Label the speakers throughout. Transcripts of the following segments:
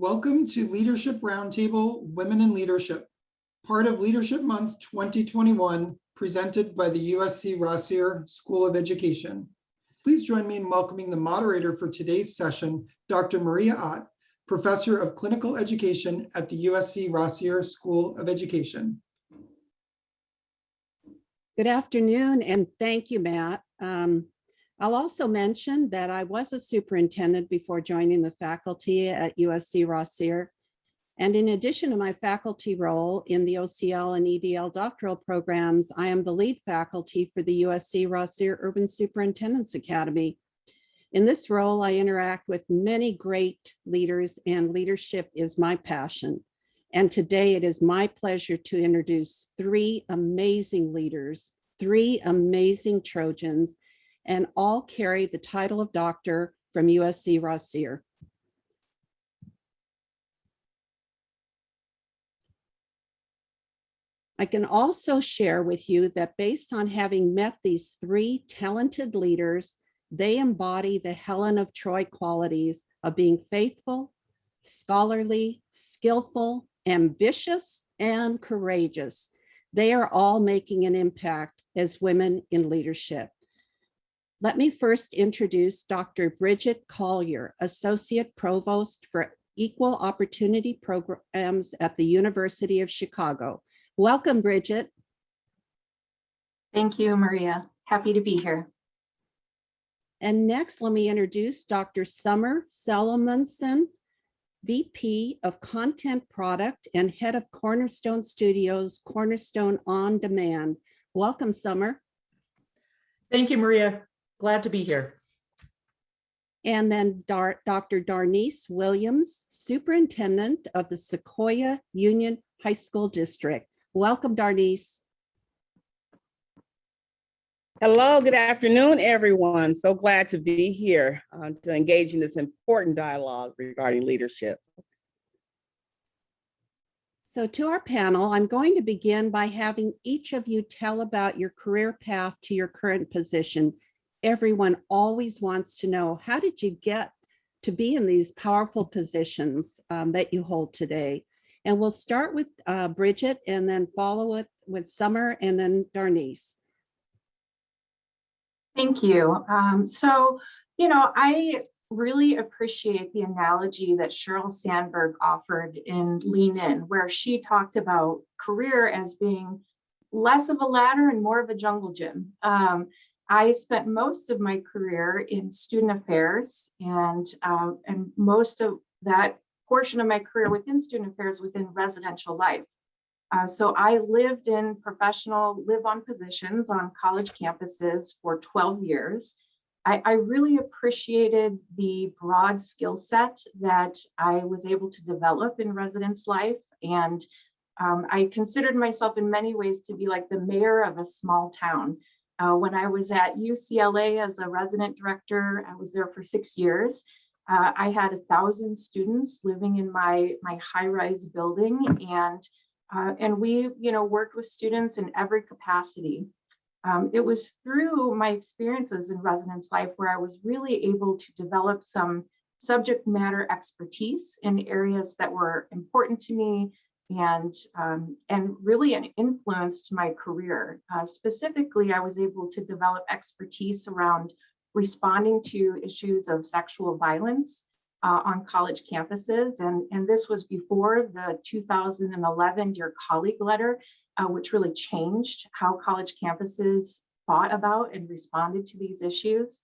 Speaker 1: Welcome to Leadership Roundtable Women in Leadership, part of Leadership Month 2021, presented by the USC Rossier School of Education. Please join me in welcoming the moderator for today's session, Dr. Maria Ott, Professor of Clinical Education at the USC Rossier School of Education.
Speaker 2: Good afternoon, and thank you, Matt. I'll also mention that I was a superintendent before joining the faculty at USC Rossier. And in addition to my faculty role in the OCL and EDL doctoral programs, I am the lead faculty for the USC Rossier Urban Superintendents Academy. In this role, I interact with many great leaders, and leadership is my passion. And today it is my pleasure to introduce three amazing leaders, three amazing Trojans, and all carry the title of doctor from USC Rossier. I can also share with you that based on having met these three talented leaders, they embody the Helen of Troy qualities of being faithful, scholarly, skillful, ambitious, and courageous. They are all making an impact as women in leadership. Let me first introduce Dr. Bridget Collier, Associate Provost for Equal Opportunity Programs at the University of Chicago. Welcome, Bridget.
Speaker 3: Thank you, Maria. Happy to be here.
Speaker 2: And next, let me introduce Dr. Summer Salomonsen, VP of Content Product and Head of Cornerstone Studios, Cornerstone OnDemand. Welcome, Summer.
Speaker 4: Thank you, Maria. Glad to be here.
Speaker 2: And then Dr. Darnise Williams, Superintendent of the Sequoia Union High School District. Welcome, Darnise.
Speaker 5: Hello, good afternoon, everyone. So glad to be here to engage in this important dialogue regarding leadership.
Speaker 2: So to our panel, I'm going to begin by having each of you tell about your career path to your current position. Everyone always wants to know, how did you get to be in these powerful positions that you hold today? And we'll start with Bridget and then follow with Summer and then Darnise.
Speaker 3: Thank you. I really appreciate the analogy that Sheryl Sandberg offered in Lean In, where she talked about career as being less of a ladder and more of a jungle gym. I spent most of my career in student affairs, and most of that portion of my career within student affairs within residential life. So I lived in professional live-on positions on college campuses for 12 years. I really appreciated the broad skill set that I was able to develop in residence life. And I considered myself in many ways to be like the mayor of a small town. When I was at UCLA as a resident director, I was there for 6 years. I had 1,000 students living in my high-rise building, and we, worked with students in every capacity. It was through my experiences in residence life where I was really able to develop some subject matter expertise in areas that were important to me and really an influence to my career. Specifically, I was able to develop expertise around responding to issues of sexual violence on college campuses. And this was before the 2011 Dear Colleague letter, which really changed how college campuses thought about and responded to these issues.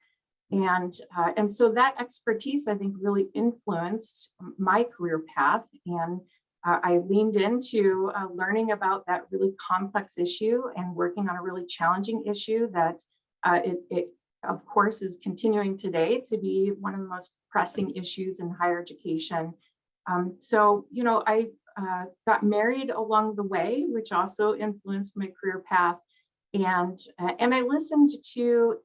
Speaker 3: And so that expertise, I think, really influenced my career path. And I leaned into learning about that really complex issue and working on a really challenging issue that it of course, is continuing today to be one of the most pressing issues in higher education. I got married along the way, which also influenced my career path. And I listened to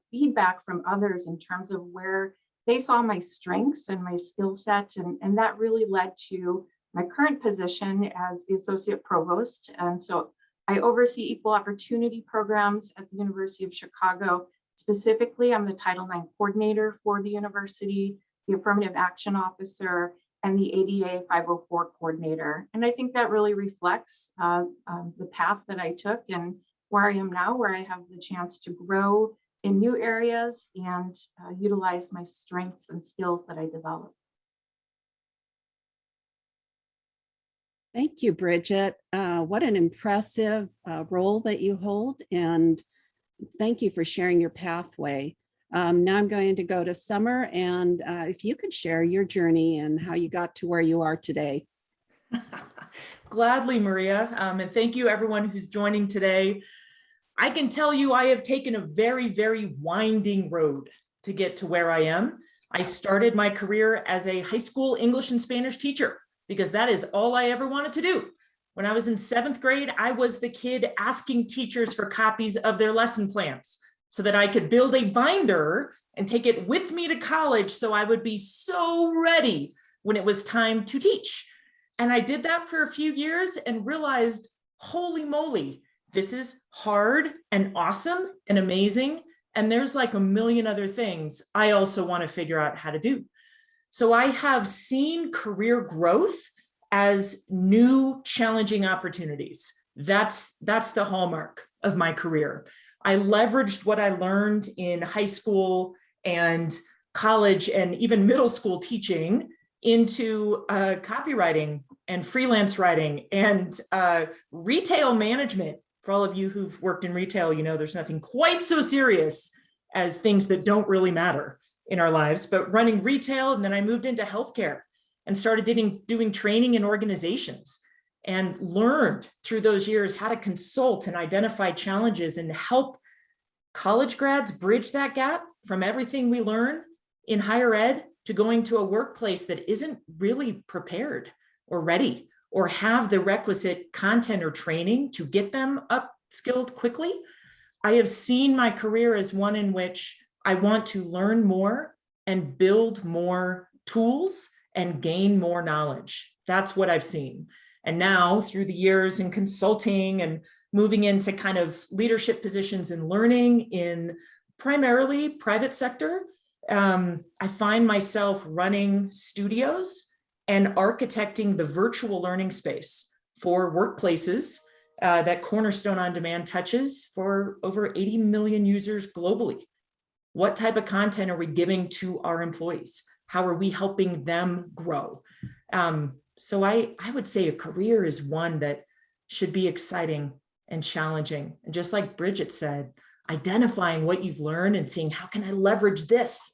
Speaker 3: feedback from others in terms of where they saw my strengths and my skill set. And that really led to my current position as the Associate Provost. And so I oversee equal opportunity programs at the University of Chicago. Specifically, I'm the Title IX coordinator for the university, the affirmative action officer, and the ADA 504 coordinator. And I think that really reflects the path that I took and where I am now, where I have the chance to grow in new areas and utilize my strengths and skills that I developed.
Speaker 2: Thank you, Bridget. What an impressive role that you hold, and thank you for sharing your pathway. Now I'm going to go to Summer, and if you could share your journey and how you got to where you are today.
Speaker 4: Gladly, Maria. And thank you everyone who's joining today. I can tell you I have taken a very, very winding road to get to where I am. I started my career as a high school English and Spanish teacher because that is all I ever wanted to do. When I was in 7th grade, I was the kid asking teachers for copies of their lesson plans so that I could build a binder and take it with me to college so I would be so ready when it was time to teach. And I did that for a few years and realized, holy moly, this is hard and awesome and amazing. And there's like a million other things I also want to figure out how to do. So I have seen career growth as new challenging opportunities. That's the hallmark of my career. I leveraged what I learned in high school and college and even middle school teaching into copywriting and freelance writing and retail management. For all of you who've worked in retail, you know there's nothing quite so serious as things that don't really matter in our lives, but running retail. And then I moved into healthcare and started doing training in organizations and learned through those years how to consult and identify challenges and help college grads bridge that gap from everything we learn in higher ed to going to a workplace that isn't really prepared or ready or have the requisite content or training to get them upskilled quickly. I have seen my career as one in which I want to learn more and build more tools and gain more knowledge. That's what I've seen. And now through the years in consulting and moving into kind of leadership positions and learning in primarily private sector, I find myself running studios and architecting the virtual learning space for workplaces that Cornerstone OnDemand touches for over 80 million users globally. What type of content are we giving to our employees? How are we helping them grow? So I would say a career is one that should be exciting and challenging. And just like Bridget said, identifying what you've learned and seeing how can I leverage this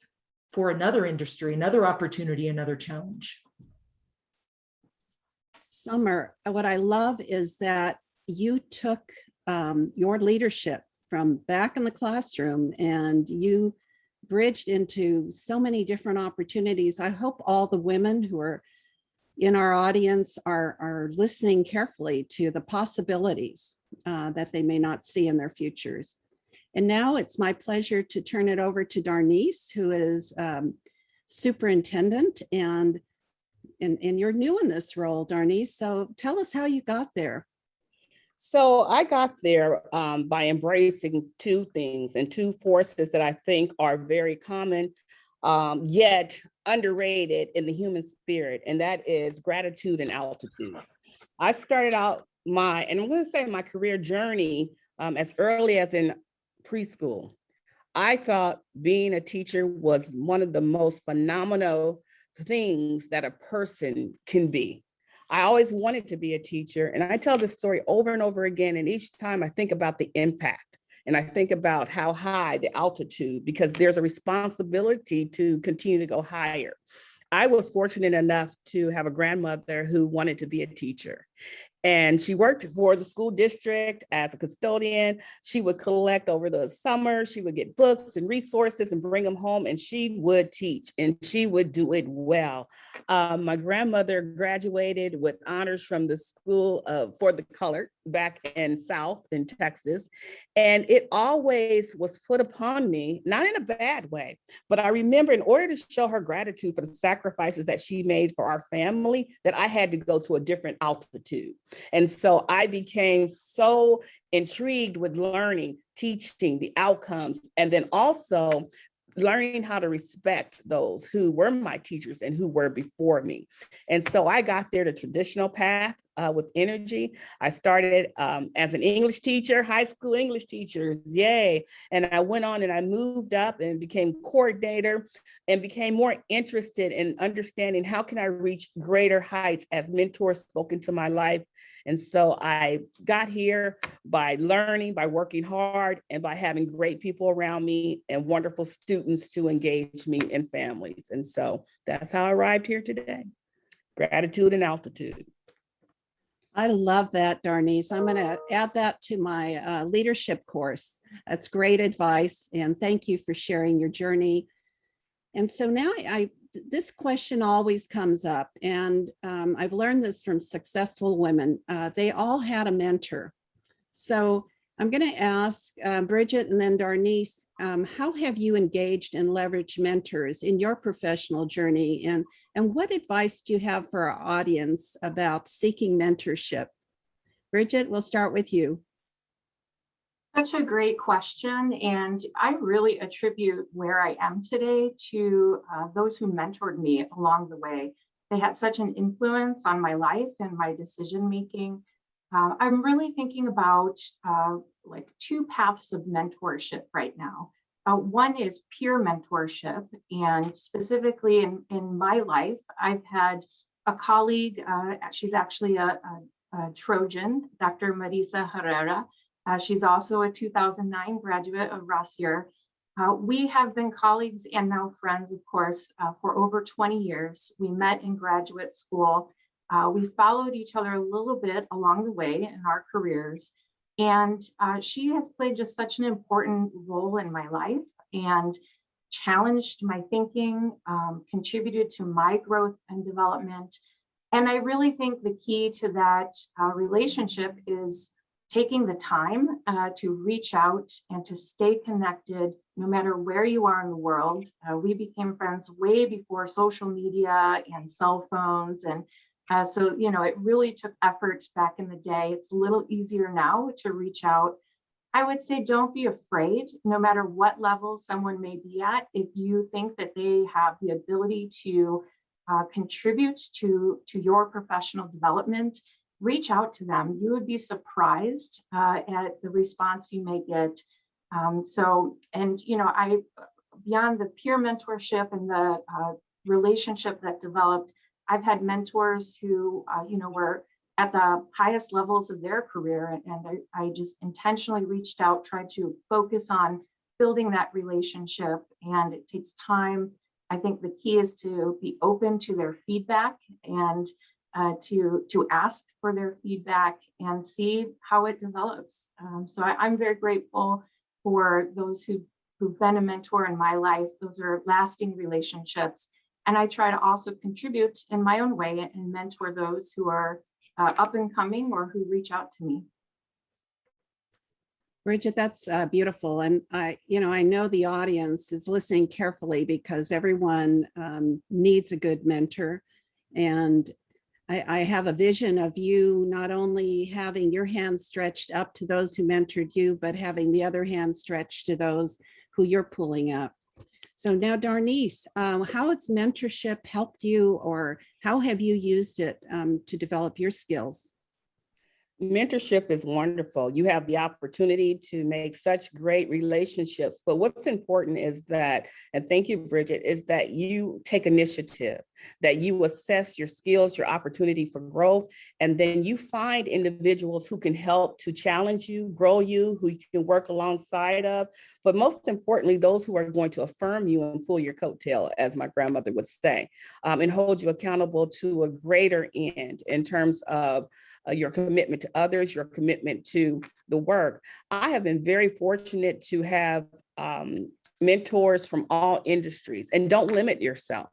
Speaker 4: for another industry, another opportunity, another challenge.
Speaker 2: Summer, what I love is that you took your leadership from back in the classroom and you bridged into so many different opportunities. I hope all the women who are in our audience are listening carefully to the possibilities that they may not see in their futures. And now it's my pleasure to turn it over to Darnise, who is superintendent, and you're new in this role, Darnise. So tell us how you got there.
Speaker 5: So I got there by embracing two things and two forces that I think are very common, yet underrated in the human spirit, and that is gratitude and altitude. I started out and I'm going to say my career journey as early as in preschool. I thought being a teacher was one of the most phenomenal things that a person can be. I always wanted to be a teacher, and I tell this story over and over again, and each time I think about the impact, and I think about how high the altitude, because there's a responsibility to continue to go higher. I was fortunate enough to have a grandmother who wanted to be a teacher. And she worked for the school district as a custodian. She would collect over the summer. She would get books and resources and bring them home, and she would teach, and she would do it well. My grandmother graduated with honors from the School for the Colored back in South in Texas. And it always was put upon me, not in a bad way, but I remember in order to show her gratitude for the sacrifices that she made for our family, that I had to go to a different altitude. And so I became so intrigued with learning, teaching, the outcomes, and then also learning how to respect those who were my teachers and who were before me. And so I got there the traditional path with energy. I started as an English teacher, high school English teacher, yay. And I went on and I moved up and became coordinator and became more interested in understanding how can I reach greater heights as mentors spoke into my life. And so I got here by learning, by working hard, and by having great people around me and wonderful students to engage me in families. And so that's how I arrived here today. Gratitude and altitude.
Speaker 2: I love that, Darnise. I'm going to add that to my leadership course. That's great advice. And thank you for sharing your journey. And so now this question always comes up, and I've learned this from successful women. They all had a mentor. So I'm going to ask Bridget and then Darnise, how have you engaged and leveraged mentors in your professional journey? And what advice do you have for our audience about seeking mentorship? Bridget, we'll start with you.
Speaker 3: Such a great question. And I really attribute where I am today to those who mentored me along the way. They had such an influence on my life and my decision-making. I'm really thinking about like two paths of mentorship right now. One is peer mentorship. And specifically in my life, I've had a colleague, she's actually a Trojan, Dr. Marisa Herrera. She's also a 2009 graduate of Rossier. We have been colleagues and now friends, of course, for over 20 years. We met in graduate school. We followed each other a little bit along the way in our careers. And she has played just such an important role in my life and challenged my thinking, contributed to my growth and development. And I really think the key to that relationship is taking the time to reach out and to stay connected no matter where you are in the world. We became friends way before social media and cell phones. And so, you know, it really took effort back in the day. It's a little easier now to reach out. I would say don't be afraid, no matter what level someone may be at. If you think that they have the ability to contribute to your professional development, reach out to them. You would be surprised at the response you may get. And you know, beyond the peer mentorship and the relationship that developed, I've had mentors who, you know, were at the highest levels of their career, and I just intentionally reached out, tried to focus on building that relationship, and it takes time. I think the key is to be open to their feedback and to ask for their feedback and see how it develops. So I'm very grateful for those who've been a mentor in my life. Those are lasting relationships. And I try to also contribute in my own way and mentor those who are up and coming or who reach out to me.
Speaker 2: Bridget, that's beautiful. And I know the audience is listening carefully because everyone needs a good mentor. And I have a vision of you not only having your hand stretched up to those who mentored you, but having the other hand stretched to those who you're pulling up. So now, Darnise, how has mentorship helped you, or how have you used it to develop your skills?
Speaker 5: Mentorship is wonderful. You have the opportunity to make such great relationships. But what's important is that, and thank you, Bridget, is that you take initiative, that you assess your skills, your opportunity for growth, and then you find individuals who can help to challenge you, grow you, who you can work alongside of. But most importantly, those who are going to affirm you and pull your coattail, as my grandmother would say, and hold you accountable to a greater end in terms of your commitment to others, your commitment to the work. I have been very fortunate to have mentors from all industries, and don't limit yourself.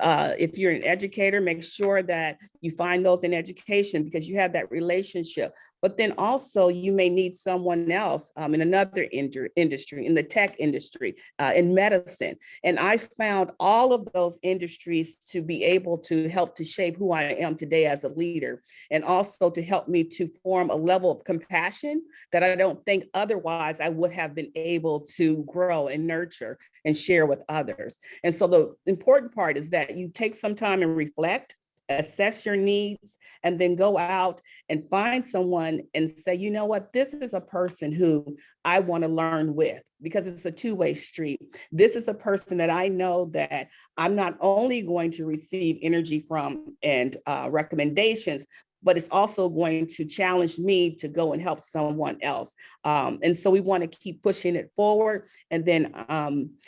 Speaker 5: If you're an educator, make sure that you find those in education because you have that relationship. But then also you may need someone else in another industry, in the tech industry, in medicine. And I found all of those industries to be able to help to shape who I am today as a leader, and also to help me to form a level of compassion that I don't think otherwise I would have been able to grow and nurture and share with others. And so the important part is that you take some time and reflect, assess your needs, and then go out and find someone and say, you know what, this is a person who I want to learn with, because it's a two-way street. This is a person that I know that I'm not only going to receive energy from and recommendations, but it's also going to challenge me to go and help someone else. And so we want to keep pushing it forward. And then,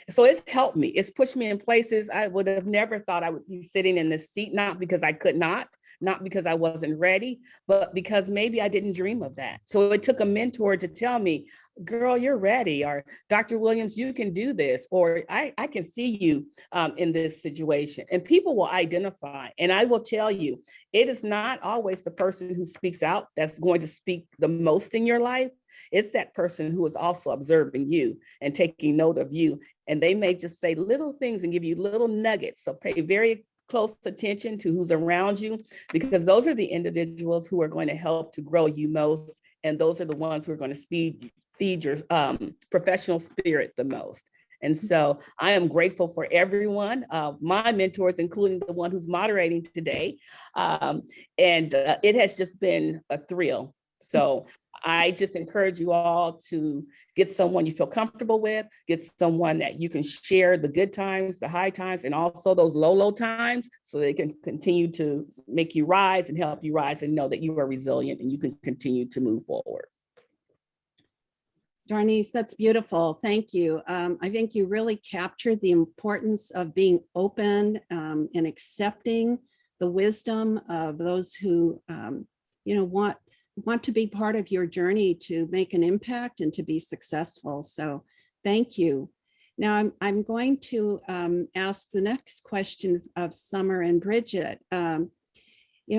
Speaker 5: so it's helped me. It's pushed me in places I would have never thought I would be sitting in this seat, not because I could not because I wasn't ready, but because maybe I didn't dream of that. So it took a mentor to tell me, girl, you're ready, or Dr. Williams, you can do this, or I can see you in this situation. And people will identify. And I will tell you, it is not always the person who speaks out that's going to speak the most in your life. It's that person who is also observing you and taking note of you. And they may just say little things and give you little nuggets. So pay very close attention to who's around you, because those are the individuals who are going to help to grow you most. And those are the ones who are going to feed your professional spirit the most. And so I am grateful for everyone, my mentors, including the one who's moderating today. It has just been a thrill. So I just encourage you all to get someone you feel comfortable with, get someone that you can share the good times, the high times, and also those low times, so they can continue to make you rise and help you rise and know that you are resilient and you can continue to move forward.
Speaker 2: Darnise, that's beautiful. Thank you. I think you really captured the importance of being open and accepting the wisdom of those who want to be part of your journey to make an impact and to be successful. So thank you. Now I'm going to ask the next question of Summer and Bridget.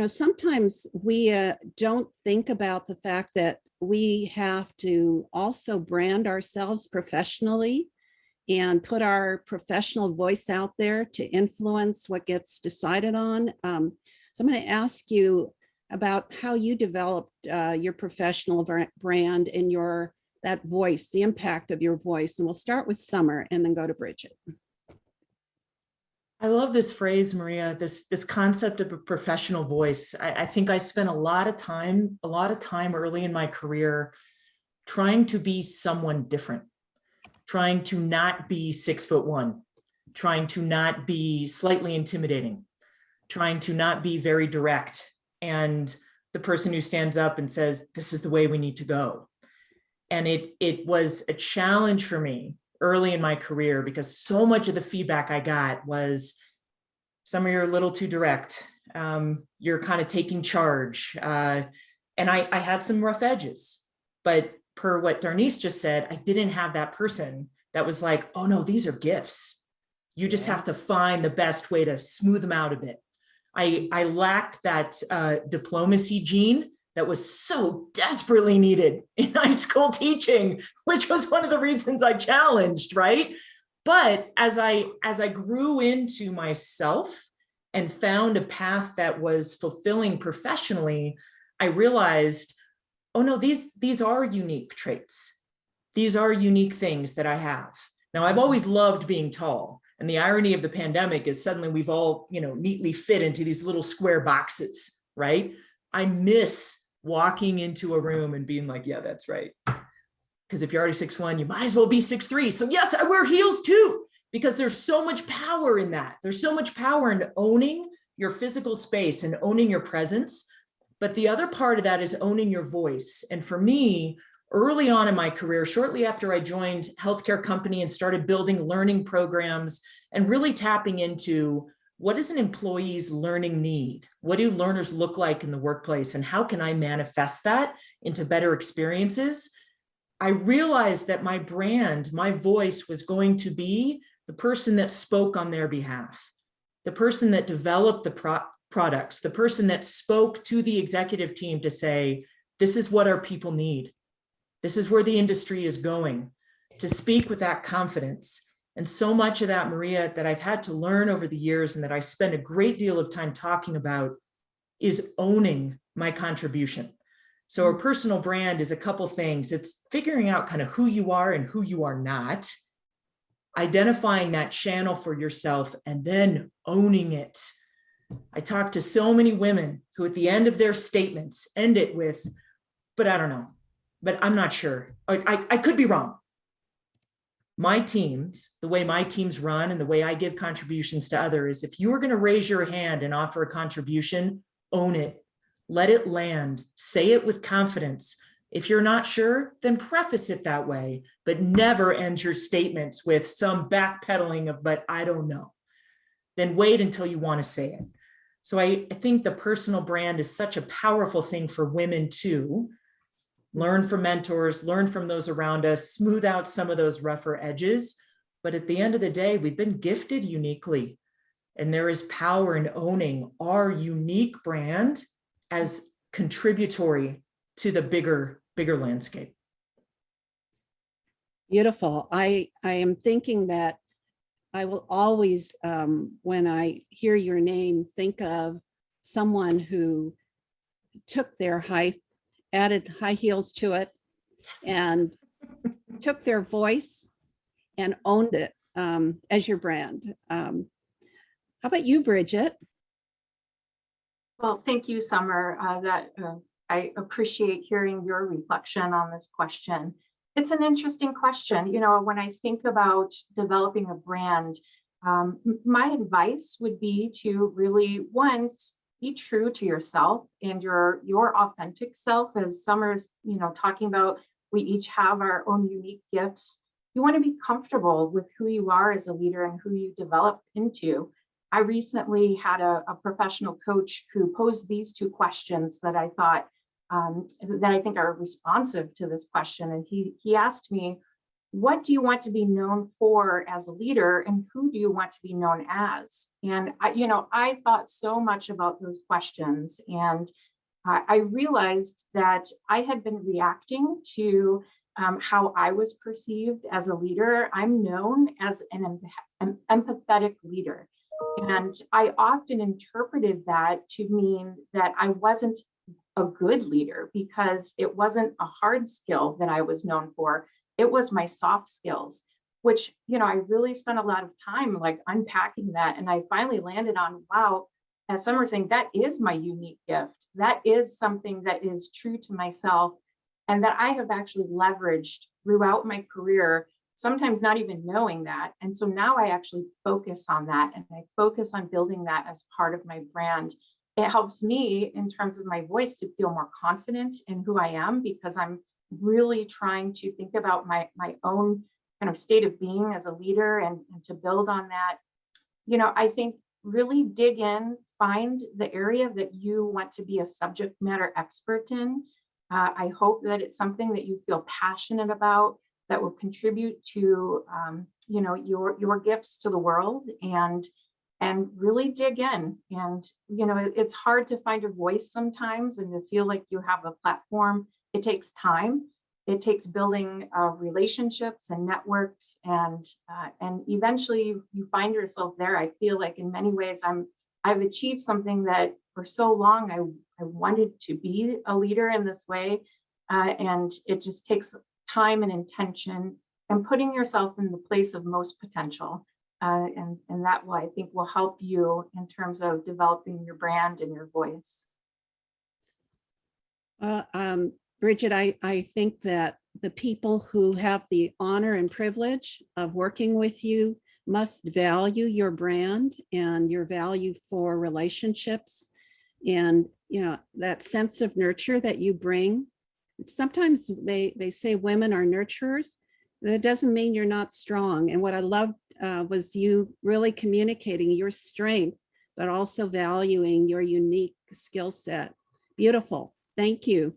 Speaker 2: Sometimes we don't think about the fact that we have to also brand ourselves professionally and put our professional voice out there to influence what gets decided on. So I'm going to ask you about how you developed your professional brand and that voice, the impact of your voice. And we'll start with Summer and then go to Bridget.
Speaker 4: I love this phrase, Maria, this concept of a professional voice. I think I spent a lot of time early in my career trying to be someone different, trying to not be 6'1", trying to not be slightly intimidating, trying to not be very direct, and the person who stands up and says, this is the way we need to go. And it was a challenge for me early in my career, because so much of the feedback I got was, Summer, you're a little too direct. You're kind of taking charge. And I had some rough edges, but per what Darnise just said, I didn't have that person that was like, oh no, these are gifts. You just have to find the best way to smooth them out a bit. I lacked that diplomacy gene that was so desperately needed in high school teaching, which was one of the reasons I challenged, right? But as I grew into myself and found a path that was fulfilling professionally, I realized, oh no, these are unique traits. These are unique things that I have. Now, I've always loved being tall. And the irony of the pandemic is suddenly we've all, neatly fit into these little square boxes, right? I miss walking into a room and being like, yeah, that's right. Because if you're already 6'1", you might as well be 6'3". So yes, I wear heels too, because there's so much power in that. There's so much power in owning your physical space and owning your presence. But the other part of that is owning your voice. And for me, early on in my career, shortly after I joined healthcare company and started building learning programs and really tapping into what does an employee's learning need? What do learners look like in the workplace? And how can I manifest that into better experiences? I realized that my brand, my voice was going to be the person that spoke on their behalf. the person that developed the products, the person that spoke to the executive team to say, this is what our people need. This is where the industry is going, to speak with that confidence. And so much of that, Maria, that I've had to learn over the years and that I spend a great deal of time talking about is owning my contribution. So our personal brand is a couple things. It's figuring out kind of who you are and who you are not, identifying that channel for yourself, and then owning it. I talk to so many women who at the end of their statements end it with, but I don't know, but I'm not sure. I could be wrong. My teams, the way my teams run and the way I give contributions to others, if you are going to raise your hand and offer a contribution, own it. Let it land. Say it with confidence. If you're not sure, then preface it that way, but never end your statements with some backpedaling of, but I don't know. Then wait until you want to say it. So I think the personal brand is such a powerful thing for women too. Learn from mentors, learn from those around us, smooth out some of those rougher edges. But at the end of the day, we've been gifted uniquely. And there is power in owning our unique brand as contributory to the bigger landscape.
Speaker 2: Beautiful. I am thinking that I will always, when I hear your name, think of someone who took their added high heels to it, and took their voice and owned it as your brand. How about you, Bridget?
Speaker 3: Well, thank you, Summer. I appreciate hearing your reflection on this question. It's an interesting question. You know, when I think about developing a brand, my advice would be to really, one, be true to yourself and your authentic self. As Summer's, talking about, we each have our own unique gifts. You want to be comfortable with who you are as a leader and who you develop into. I recently had a professional coach who posed these two questions that I thought, that I think are responsive to this question. And he asked me, what do you want to be known for as a leader, and who do you want to be known as? And I thought so much about those questions, and I realized that I had been reacting to how I was perceived as a leader. I'm known as an empathetic leader. And I often interpreted that to mean that I wasn't a good leader because it wasn't a hard skill that I was known for. It was my soft skills, which, I really spent a lot of time like unpacking that. And I finally landed on, wow, as Summer was saying, that is my unique gift. That is something that is true to myself and that I have actually leveraged throughout my career, sometimes not even knowing that. And so now I actually focus on that, and I focus on building that as part of my brand. It helps me in terms of my voice to feel more confident in who I am, because I'm really trying to think about my own kind of state of being as a leader and to build on that. I think really dig in, find the area that you want to be a subject matter expert in. I hope that it's something that you feel passionate about, that will contribute to your gifts to the world, and really dig in. And it's hard to find a voice sometimes and to feel like you have a platform. It takes time. It takes building relationships and networks, and eventually you find yourself there. I feel like in many ways I've achieved something that for so long I wanted to be a leader in this way, and it just takes time and intention and putting yourself in the place of most potential. And that will, I think, will help you in terms of developing your brand and your voice.
Speaker 2: Bridget, I think that the people who have the honor and privilege of working with you must value your brand and your value for relationships, and that sense of nurture that you bring. Sometimes they say women are nurturers. That doesn't mean you're not strong. And what I loved was you really communicating your strength, but also valuing your unique skill set. Beautiful. Thank you.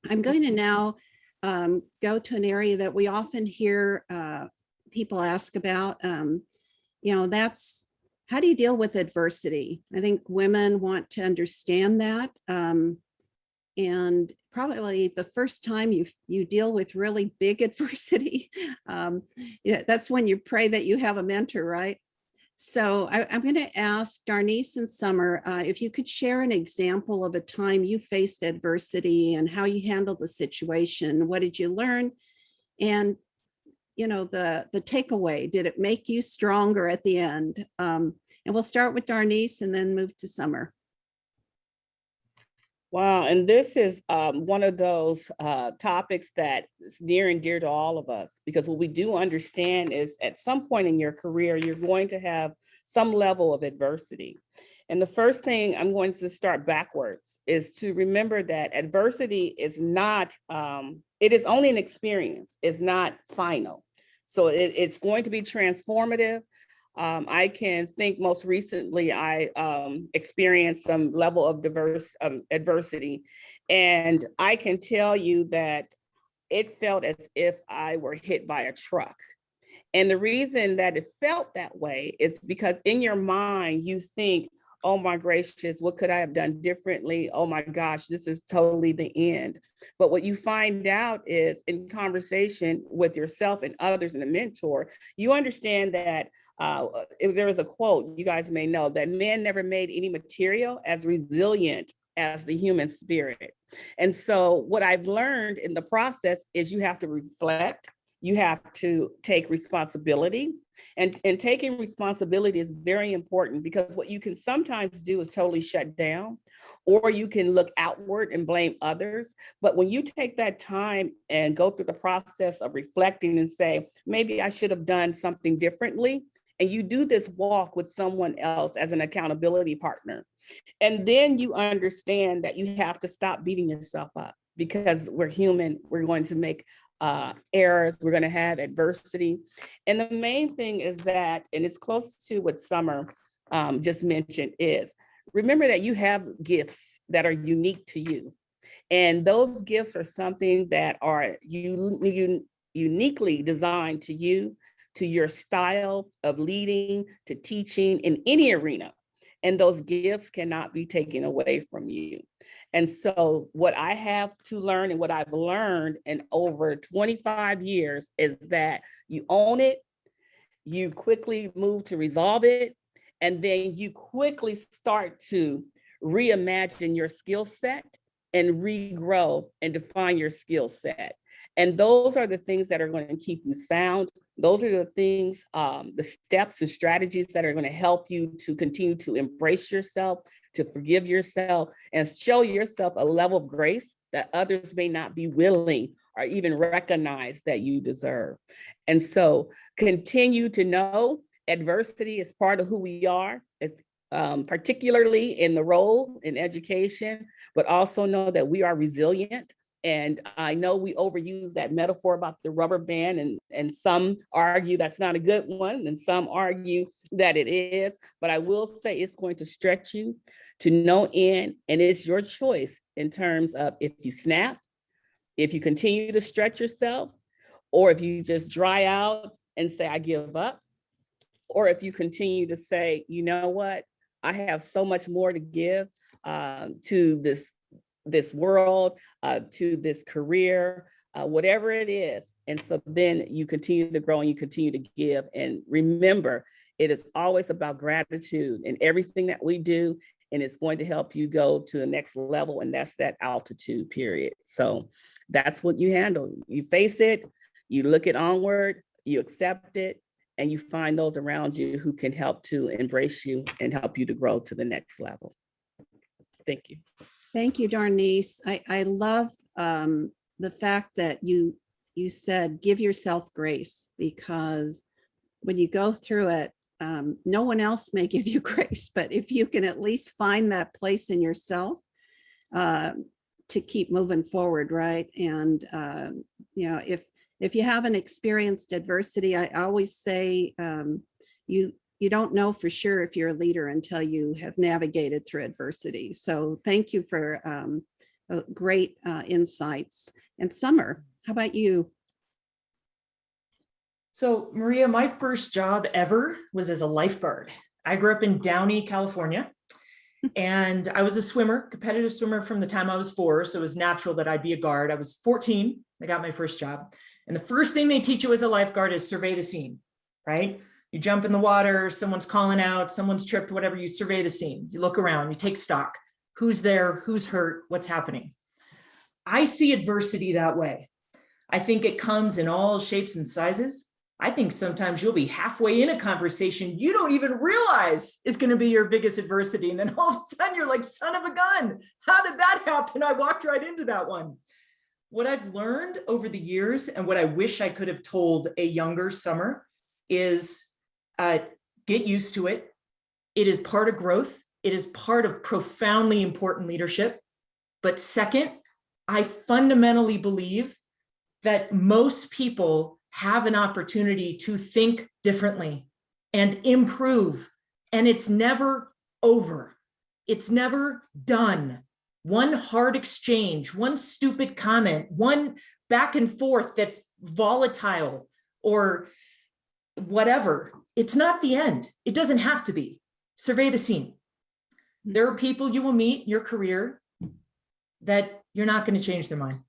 Speaker 2: I'm going to now go to an area that we often hear people ask about. That's how do you deal with adversity? I think women want to understand that. And probably the first time you deal with really big adversity, yeah, that's when you pray that you have a mentor, right? So I'm going to ask Darnise and Summer if you could share an example of a time you faced adversity and how you handled the situation. What did you learn? And the takeaway, did it make you stronger at the end? And we'll start with Darnise and then move to Summer.
Speaker 5: Wow, and this is one of those topics that is near and dear to all of us, because what we do understand is at some point in your career, you're going to have some level of adversity. And the first thing I'm going to start backwards is to remember that adversity is not, it is only an experience, it's not final. So it's going to be transformative. I can think most recently I experienced some level of adversity, and I can tell you that it felt as if I were hit by a truck. And the reason that it felt that way is because in your mind, you think, oh my gracious, what could I have done differently? Oh my gosh, this is totally the end. But what you find out is in conversation with yourself and others and a mentor, you understand that if there is a quote, you guys may know, that man never made any material as resilient as the human spirit. And so what I've learned in the process is you have to reflect, you have to take responsibility. And taking responsibility is very important, because what you can sometimes do is totally shut down, or you can look outward and blame others. But when you take that time and go through the process of reflecting and say, maybe I should have done something differently, and you do this walk with someone else as an accountability partner, and then you understand that you have to stop beating yourself up, because we're human, we're going to make errors, we're going to have adversity. And the main thing is that, and it's close to what Summer just mentioned, is remember that you have gifts that are unique to you. And those gifts are something that are uniquely designed to you, to your style of leading, to teaching in any arena. And those gifts cannot be taken away from you. And so what I have to learn, and what I've learned in over 25 years, is that you own it, you quickly move to resolve it, and then you quickly start to reimagine your skill set and regrow and define your skill set. And those are the things that are going to keep you sound. Those are the things, the steps and strategies that are going to help you to continue to embrace yourself, to forgive yourself, and show yourself a level of grace that others may not be willing or even recognize that you deserve. And so continue to know adversity is part of who we are, particularly in the role in education, but also know that we are resilient. And I know we overuse that metaphor about the rubber band, and some argue that's not a good one, and some argue that it is. But I will say it's going to stretch you to no end, and it's your choice in terms of if you snap, if you continue to stretch yourself, or if you just dry out and say, I give up, or if you continue to say, you know what, I have so much more to give to this world, to this career, whatever it is. And so then you continue to grow and you continue to give. And remember, it is always about gratitude in everything that we do. And it's going to help you go to the next level. And that's that altitude period. So that's what you handle. You face it, you look it onward, you accept it, and you find those around you who can help to embrace you and help you to grow to the next level. Thank you.
Speaker 2: Thank you, Darnise. I love the fact that you said, give yourself grace, because when you go through it, no one else may give you grace, but if you can at least find that place in yourself to keep moving forward, right? And if you haven't experienced adversity, I always say you don't know for sure if you're a leader until you have navigated through adversity. So thank you for great insights. And Summer, how about you?
Speaker 4: So Maria, my first job ever was as a lifeguard. I grew up in Downey, California, and I was a swimmer, competitive swimmer from the time I was 4. So it was natural that I'd be a guard. I was 14. I got my first job. And the first thing they teach you as a lifeguard is survey the scene, right? You jump in the water, someone's calling out, someone's tripped, whatever, you survey the scene. You look around, you take stock. Who's there? Who's hurt? What's happening? I see adversity that way. I think it comes in all shapes and sizes. I think sometimes you'll be halfway in a conversation you don't even realize is going to be your biggest adversity. And then all of a sudden you're like, son of a gun, how did that happen? I walked right into that one. What I've learned over the years and what I wish I could have told a younger Summer is get used to it. It is part of growth. It is part of profoundly important leadership. But second, I fundamentally believe that most people have an opportunity to think differently and improve. And it's never over. It's never done. One hard exchange, one stupid comment, one back and forth that's volatile or whatever. It's not the end. It doesn't have to be. Survey the scene. There are people you will meet in your career that you're not going to change their mind.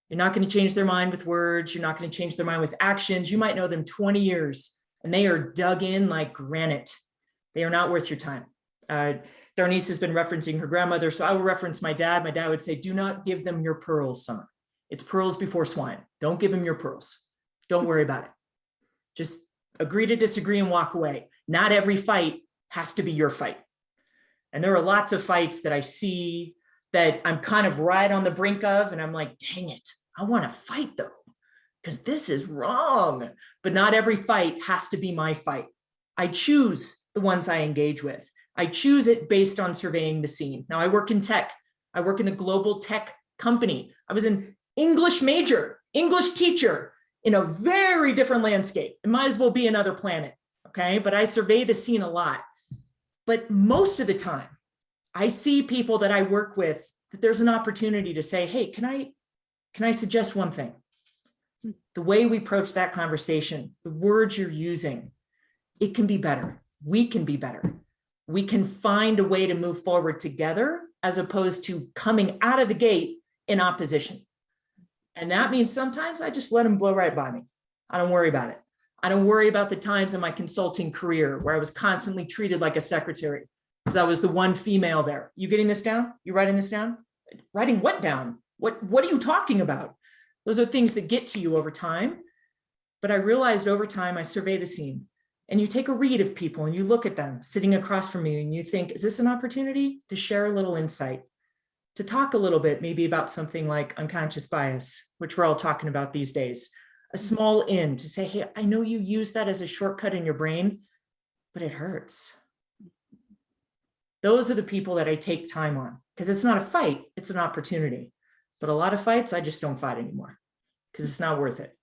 Speaker 4: You're not going to change their mind with words. You're not going to change their mind with actions. You might know them 20 years and they are dug in like granite. They are not worth your time. Darnise has been referencing her grandmother, so I will reference my dad. My dad would say, do not give them your pearls, Summer. It's pearls before swine. Don't give them your pearls. Don't worry about it. Just agree to disagree and walk away. Not every fight has to be your fight. And there are lots of fights that I see that I'm kind of right on the brink of, and I'm like, dang it, I want to fight though, because this is wrong. But not every fight has to be my fight. I choose the ones I engage with. I choose it based on surveying the scene. Now I work in tech. I work in a global tech company. I was an English major, English teacher in a very different landscape. It might as well be another planet, okay? But I survey the scene a lot. But most of the time, I see people that I work with that there's an opportunity to say, hey, can I suggest one thing? The way we approach that conversation, the words you're using, it can be better. We can be better. We can find a way to move forward together as opposed to coming out of the gate in opposition. And that means sometimes I just let them blow right by me. I don't worry about it. I don't worry about the times in my consulting career where I was constantly treated like a secretary because I was the one female there. You getting this down? You writing this down? Writing what down? What are you talking about? Those are things that get to you over time. But I realized over time, I survey the scene. And you take a read of people and you look at them sitting across from you and you think, is this an opportunity to share a little insight, to talk a little bit maybe about something like unconscious bias, which we're all talking about these days, a small in to say, hey, I know you use that as a shortcut in your brain, but it hurts. Those are the people that I take time on because it's not a fight, it's an opportunity. But a lot of fights, I just don't fight anymore because it's not worth it.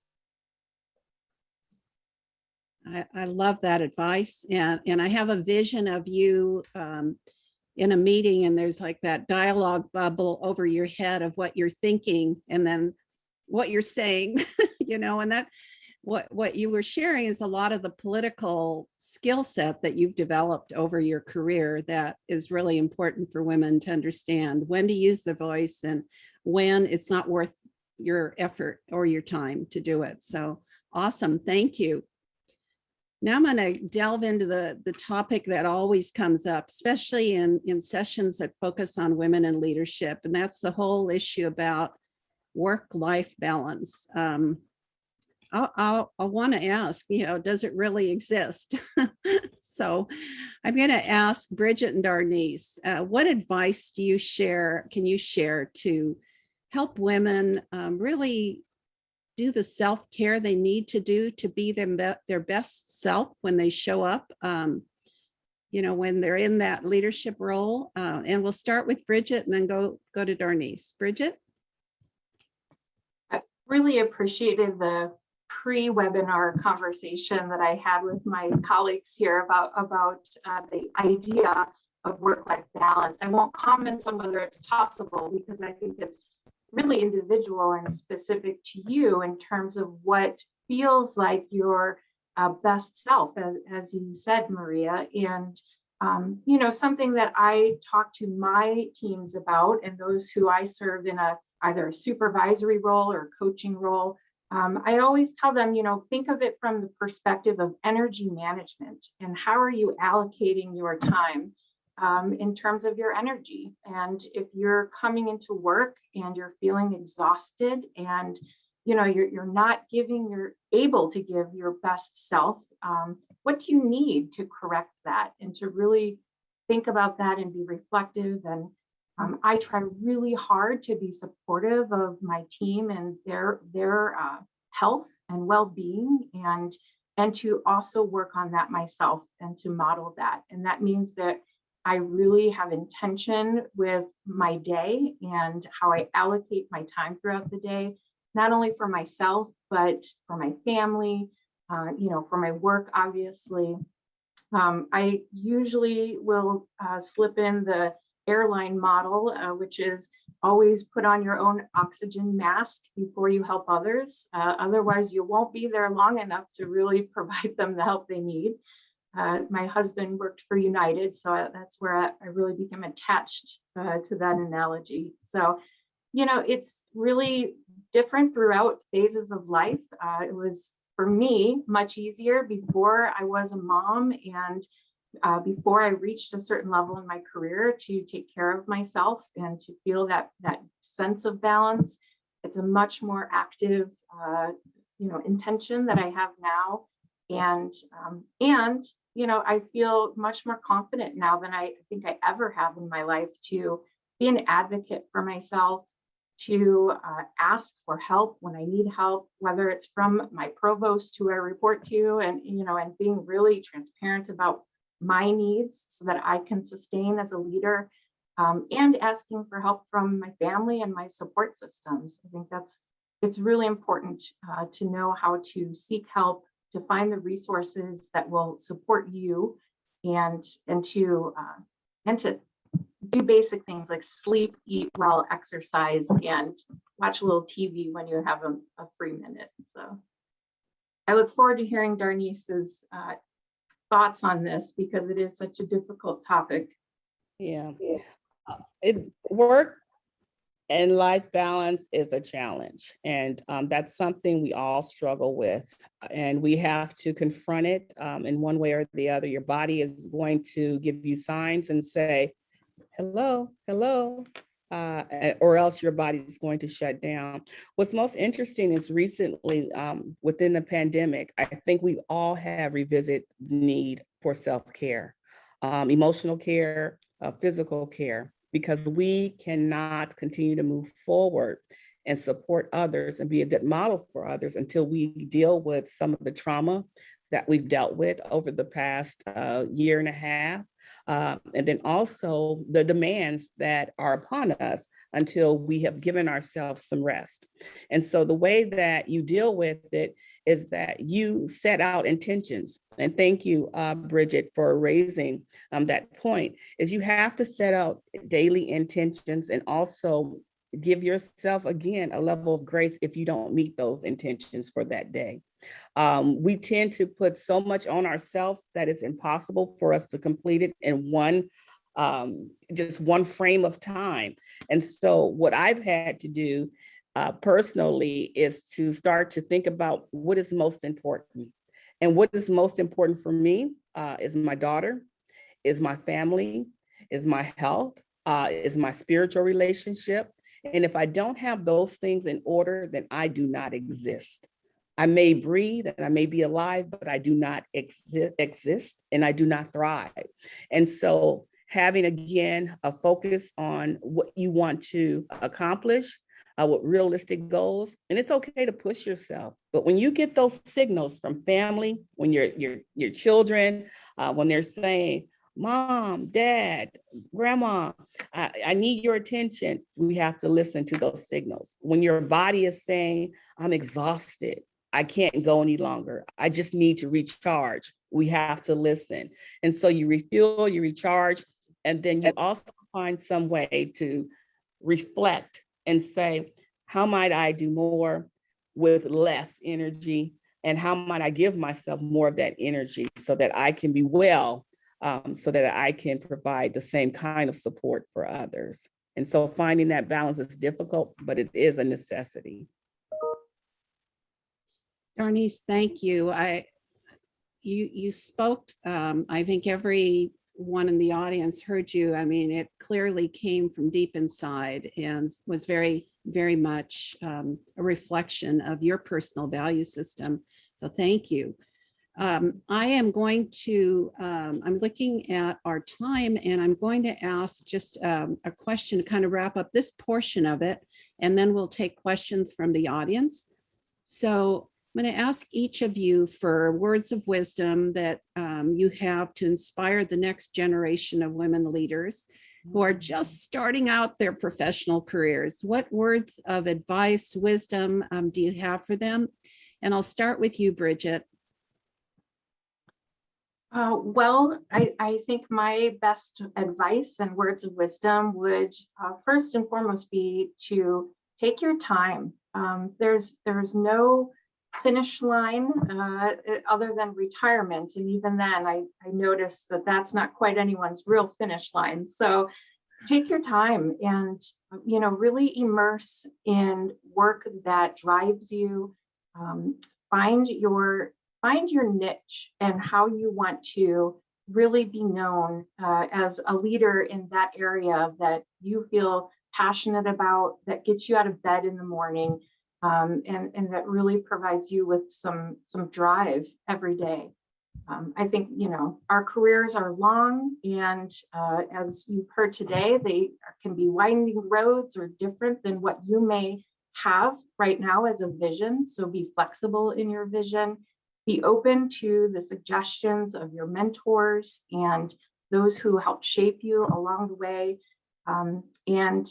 Speaker 2: I love that advice. And I have a vision of you in a meeting and there's like that dialogue bubble over your head of what you're thinking and then what you're saying, you know, and that what you were sharing is a lot of the political skill set that you've developed over your career that is really important for women to understand when to use their voice and when it's not worth your effort or your time to do it. So awesome. Thank you. Now I'm going to delve into the topic that always comes up, especially in sessions that focus on women in leadership. And that's the whole issue about work-life balance. I want to ask, you know, does it really exist? So I'm going to ask Bridget and Darnise, what advice can you share to help women really do the self-care they need to do to be their best self when they show up, you know, when they're in that leadership role. And we'll start with Bridget and then go to Darnise. Bridget?
Speaker 3: I really appreciated the pre-webinar conversation that I had with my colleagues here about the idea of work-life balance. I won't comment on whether it's possible because I think it's really individual and specific to you in terms of what feels like your best self, as you said, Maria. And, you know, something that I talk to my teams about, and those who I serve in either a supervisory role or coaching role, I always tell them, you know, think of it from the perspective of energy management and how are you allocating your time in terms of your energy. And if you're coming into work and you're feeling exhausted and you know, you're not you're able to give your best self, what do you need to correct that and to really think about that and be reflective? And I try really hard to be supportive of my team and their health and well-being, and to also work on that myself and to model that. And that means that I really have intention with my day and how I allocate my time throughout the day, not only for myself, but for my family, you know, for my work, obviously. I usually will slip in the airline model, which is always put on your own oxygen mask before you help others. Otherwise, you won't be there long enough to really provide them the help they need. My husband worked for United, so that's where I really became attached to that analogy. So, you know, it's really different throughout phases of life. It was, for me, much easier before I was a mom and before I reached a certain level in my career to take care of myself and to feel that sense of balance. It's a much more active, you know, intention that I have now. And you know, I feel much more confident now than I think I ever have in my life to be an advocate for myself, to ask for help when I need help, whether it's from my provost who I report to, and you know, and being really transparent about my needs so that I can sustain as a leader, and asking for help from my family and my support systems. I think it's really important to know how to seek help, to find the resources that will support you, and to do basic things like sleep, eat well, exercise, and watch a little TV when you have a free minute. So I look forward to hearing Darnise's thoughts on this because it is such a difficult topic.
Speaker 5: Yeah. Work and life balance is a challenge. And that's something we all struggle with. And we have to confront it in one way or the other. Your body is going to give you signs and say, hello, hello, or else your body is going to shut down. What's most interesting is recently within the pandemic, I think we all have revisited the need for self-care, emotional care, physical care, because we cannot continue to move forward and support others and be a good model for others until we deal with some of the trauma that we've dealt with over the past year and a half. And then also the demands that are upon us until we have given ourselves some rest. And so the way that you deal with it is that you set out intentions. And thank you, Bridget, for raising that point, is you have to set out daily intentions and also give yourself, again, a level of grace if you don't meet those intentions for that day. We tend to put so much on ourselves that it's impossible for us to complete it in just one frame of time. And so what I've had to do personally is to start to think about what is most important. And what is most important for me is my daughter, is my family, is my health, is my spiritual relationship. And if I don't have those things in order, then I do not exist. I may breathe and I may be alive, but I do not exist and I do not thrive. And so having, again, a focus on what you want to accomplish, with realistic goals, and it's okay to push yourself. But when you get those signals from family, when your children, when they're saying, Mom, Dad, Grandma, I need your attention, we have to listen to those signals. When your body is saying, I'm exhausted, I can't go any longer, I just need to recharge, we have to listen. And so you refuel, you recharge, and then you also find some way to reflect and say, how might I do more with less energy, And how might I give myself more of that energy so that I can be well, so that I can provide the same kind of support for others. And so finding that balance is difficult, but it is a necessity.
Speaker 2: Darnise, thank you. You spoke, I think everyone in the audience heard you. I mean, it clearly came from deep inside and was very, very much a reflection of your personal value system. So thank you. I am going to, I'm looking at our time, and I'm going to ask just a question to kind of wrap up this portion of it, and then we'll take questions from the audience. So I'm going to ask each of you for words of wisdom that you have to inspire the next generation of women leaders who are just starting out their professional careers. What words of advice, wisdom do you have for them? And I'll start with you, Bridget.
Speaker 3: Well, I think my best advice and words of wisdom would first and foremost be to take your time. There's no finish line other than retirement. And even then, I noticed that that's not quite anyone's real finish line. So take your time and, really immerse in work that drives you. Find your niche and how you want to really be known as a leader in that area that you feel passionate about, that gets you out of bed in the morning, and that really provides you with some drive every day. I think, our careers are long, and as you've heard today, they can be winding roads or different than what you may have right now as a vision. So be flexible in your vision. Be open to the suggestions of your mentors and those who help shape you along the way, and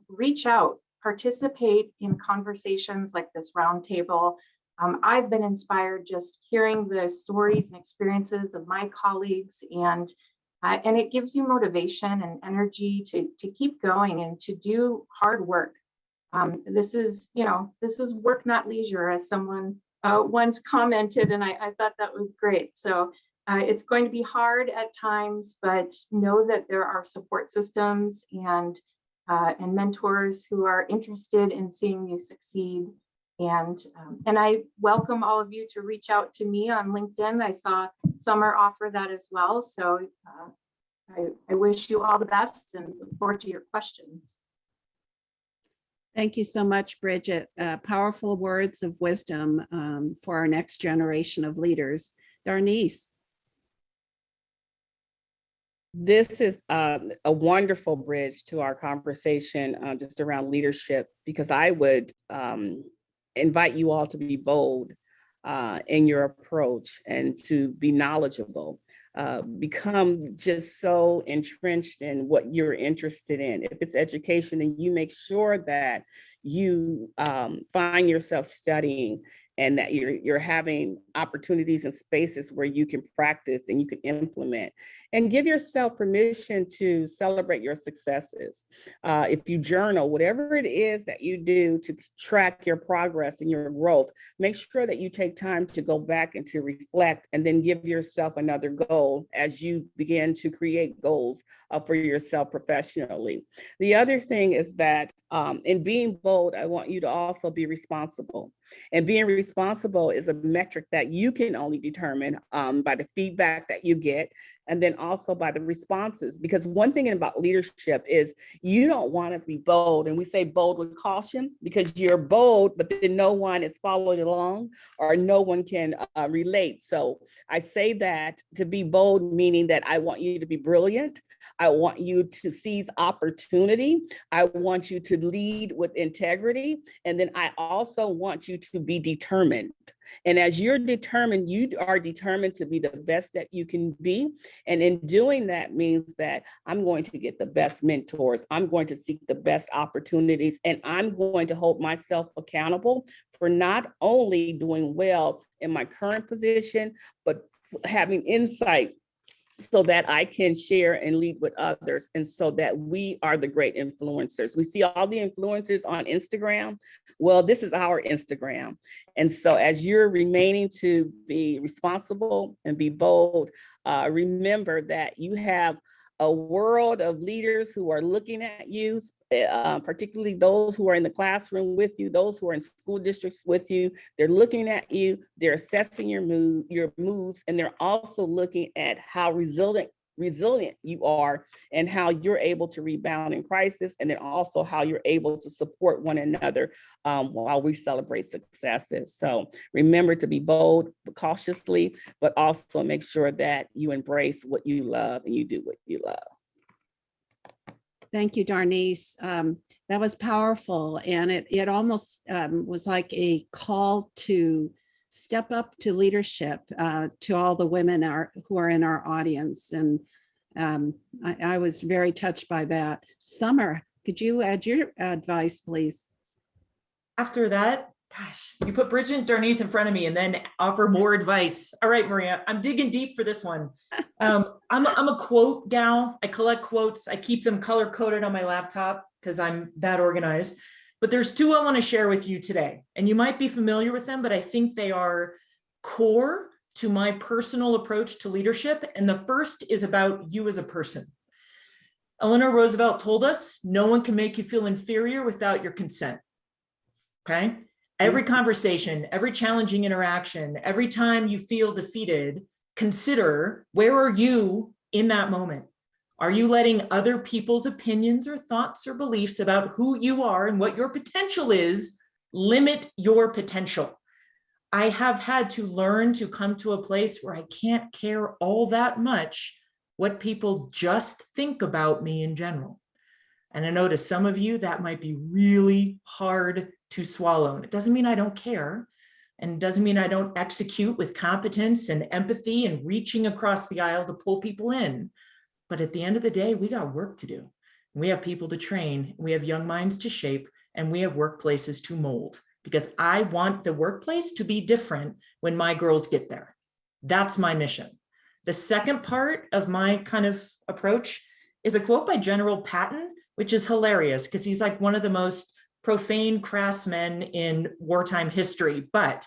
Speaker 3: reach out, participate in conversations like this roundtable. I've been inspired just hearing the stories and experiences of my colleagues, and it gives you motivation and energy to keep going and to do hard work. This is work, not leisure, as someone once commented, and I thought that was great. So it's going to be hard at times, but know that there are support systems and mentors who are interested in seeing you succeed. And I welcome all of you to reach out to me on LinkedIn. I saw Summer offer that as well. So I wish you all the best and look forward to your questions.
Speaker 2: Thank you so much, Bridget. Powerful words of wisdom for our next generation of leaders. Darnise.
Speaker 5: This is a wonderful bridge to our conversation just around leadership, because I would invite you all to be bold in your approach and to be knowledgeable. Become just so entrenched in what you're interested in. If it's education, then you make sure that you find yourself studying and that you're having opportunities and spaces where you can practice and you can implement, and give yourself permission to celebrate your successes. If you journal, whatever it is that you do to track your progress and your growth, make sure that you take time to go back and to reflect, and then give yourself another goal as you begin to create goals for yourself professionally. The other thing is that in being bold, I want you to also be responsible. And being responsible is a metric that you can only determine by the feedback that you get, and then also by the responses. Because one thing about leadership is you don't want to be bold. And we say bold with caution, because you're bold, but then no one is following along or no one can relate. So I say that to be bold, meaning that I want you to be brilliant. I want you to seize opportunity. I want you to lead with integrity. And then I also want you to be determined. And as you're determined, you are determined to be the best that you can be. And in doing that means that I'm going to get the best mentors. I'm going to seek the best opportunities. And I'm going to hold myself accountable for not only doing well in my current position, but having insight so that I can share and lead with others, and so that we are the great influencers. We see all the influencers on Instagram. Well, this is our Instagram. And so as you're remaining to be responsible and be bold, remember that you have a world of leaders who are looking at you, particularly those who are in the classroom with you, those who are in school districts with you. They're looking at you, they're assessing your moves, and they're also looking at how resilient you are and how you're able to rebound in crisis, and then also how you're able to support one another while we celebrate successes. So remember to be bold, but cautiously, but also make sure that you embrace what you love and you do what you love.
Speaker 2: Thank you, Darnise. That was powerful, and it almost was like a call to step up to leadership to all the women who are in our audience. And I was very touched by that. Summer, could you add your advice, please?
Speaker 4: After that, gosh, you put Bridget and Darnise in front of me and then offer more advice. All right, Maria, I'm digging deep for this one. I'm a quote gal. I collect quotes. I keep them color coded on my laptop because I'm that organized. But there's two I want to share with you today, and you might be familiar with them, but I think they are core to my personal approach to leadership. And the first is about you as a person. Eleanor Roosevelt told us, no one can make you feel inferior without your consent. Okay? Every conversation, every challenging interaction, every time you feel defeated, consider, where are you in that moment? Are you letting other people's opinions or thoughts or beliefs about who you are and what your potential is limit your potential? I have had to learn to come to a place where I can't care all that much what people just think about me in general. And I know to some of you that might be really hard to swallow. And it doesn't mean I don't care, and it doesn't mean I don't execute with competence and empathy and reaching across the aisle to pull people in. But at the end of the day, we got work to do. We have people to train, we have young minds to shape, and we have workplaces to mold, because I want the workplace to be different when my girls get there. That's my mission. The second part of my kind of approach is a quote by General Patton, which is hilarious because he's like one of the most profane, crass men in wartime history. But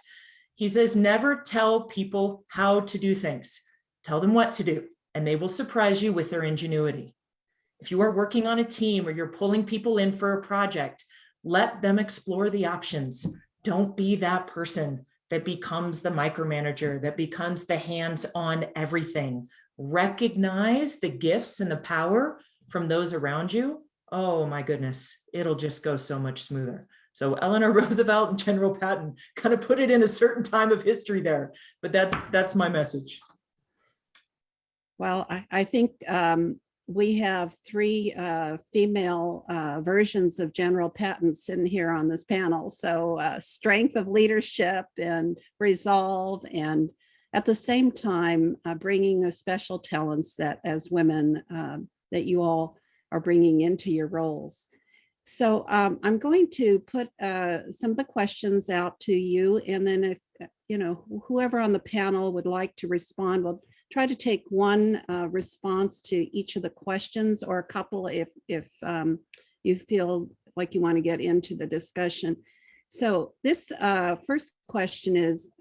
Speaker 4: he says, never tell people how to do things. Tell them what to do, and they will surprise you with their ingenuity. If you are working on a team or you're pulling people in for a project, let them explore the options. Don't be that person that becomes the micromanager, that becomes the hands-on everything. Recognize the gifts and the power from those around you. Oh my goodness, it'll just go so much smoother. So Eleanor Roosevelt and General Patton kind of put it in a certain time of history there, but that's my message.
Speaker 2: Well, I think we have three female versions of General Patton sitting here on this panel. So strength of leadership and resolve, and at the same time, bringing the special talents that as women that you all are bringing into your roles. So I'm going to put some of the questions out to you, and then if whoever on the panel would like to respond, we'll try to take one response to each of the questions, or a couple if you feel like you want to get into the discussion. So this first question is,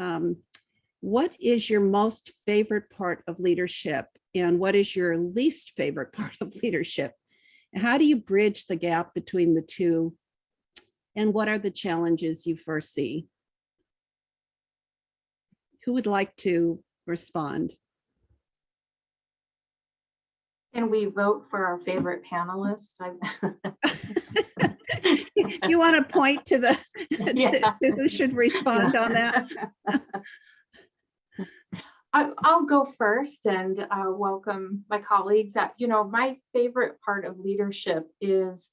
Speaker 2: what is your most favorite part of leadership, and what is your least favorite part of leadership? How do you bridge the gap between the two, and what are the challenges you foresee? Who would like to respond?
Speaker 3: Can we vote for our favorite panelist?
Speaker 2: You want to point to the
Speaker 3: Yeah.
Speaker 2: to who should respond on that?
Speaker 3: I'll go first and welcome my colleagues. My favorite part of leadership is,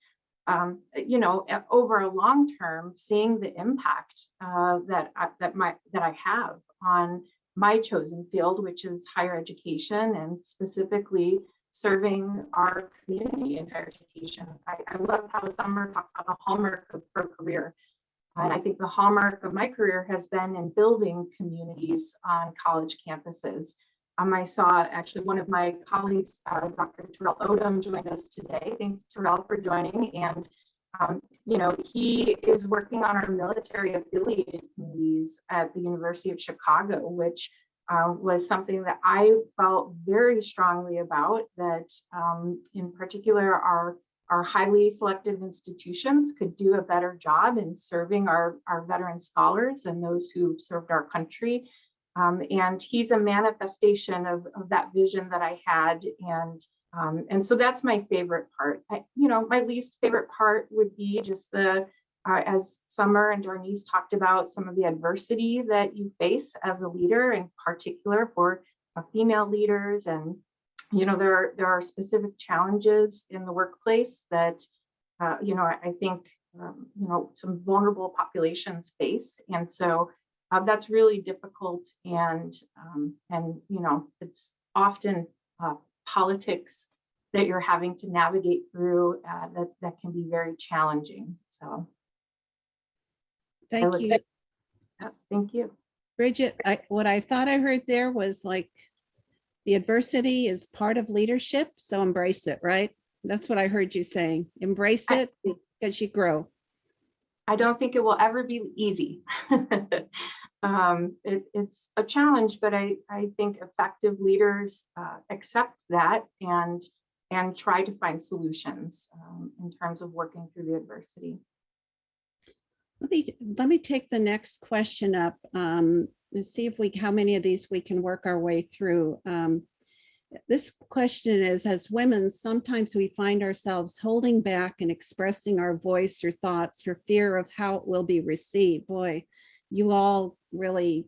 Speaker 3: over a long term, seeing the impact that I have on my chosen field, which is higher education, and specifically serving our community in higher education. I love how Summer talks about the hallmark of her career. And I think the hallmark of my career has been in building communities on college campuses. I saw actually one of my colleagues, Dr. Terrell Odom, joined us today. Thanks, Terrell, for joining. And you know, he is working on our military affiliated communities at the University of Chicago, which was something that I felt very strongly about, that in particular our highly selective institutions could do a better job in serving our veteran scholars and those who served our country. And he's a manifestation of that vision that I had. And so that's my favorite part. You know, my least favorite part would be just as Summer and Darnise talked about, some of the adversity that you face as a leader, in particular for female leaders. And, you know, there are specific challenges in the workplace that, you know, I think, you know, some vulnerable populations face. And so that's really difficult. And you know, it's often politics that you're having to navigate through that can be very challenging. So
Speaker 2: Thank you.
Speaker 3: Yes, thank you.
Speaker 2: Bridget, what I thought I heard there was like the adversity is part of leadership, so embrace it, right? That's what I heard you saying. Embrace it because you grow.
Speaker 3: I don't think it will ever be easy. It's a challenge, but I think effective leaders accept that and try to find solutions in terms of working through the adversity.
Speaker 2: Let me take the next question up and see if how many of these we can work our way through. This question is, as women, sometimes we find ourselves holding back and expressing our voice or thoughts for fear of how it will be received. Boy, you all really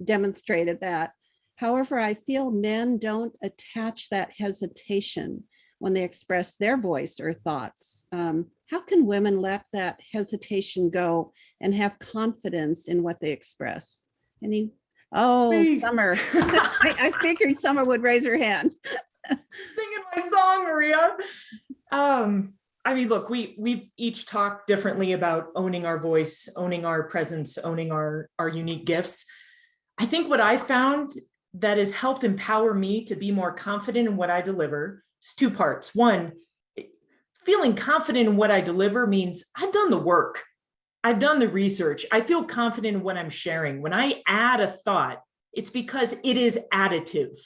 Speaker 2: demonstrated that. However, I feel men don't attach that hesitation when they express their voice or thoughts. How can women let that hesitation go and have confidence in what they express? Oh, Summer. I figured Summer would raise her hand.
Speaker 4: Singing my song, Maria. I mean, look, we've each talked differently about owning our voice, owning our presence, owning our unique gifts. I think what I found that has helped empower me to be more confident in what I deliver is two parts. One, feeling confident in what I deliver means I've done the work. I've done the research. I feel confident in what I'm sharing. When I add a thought, it's because it is additive.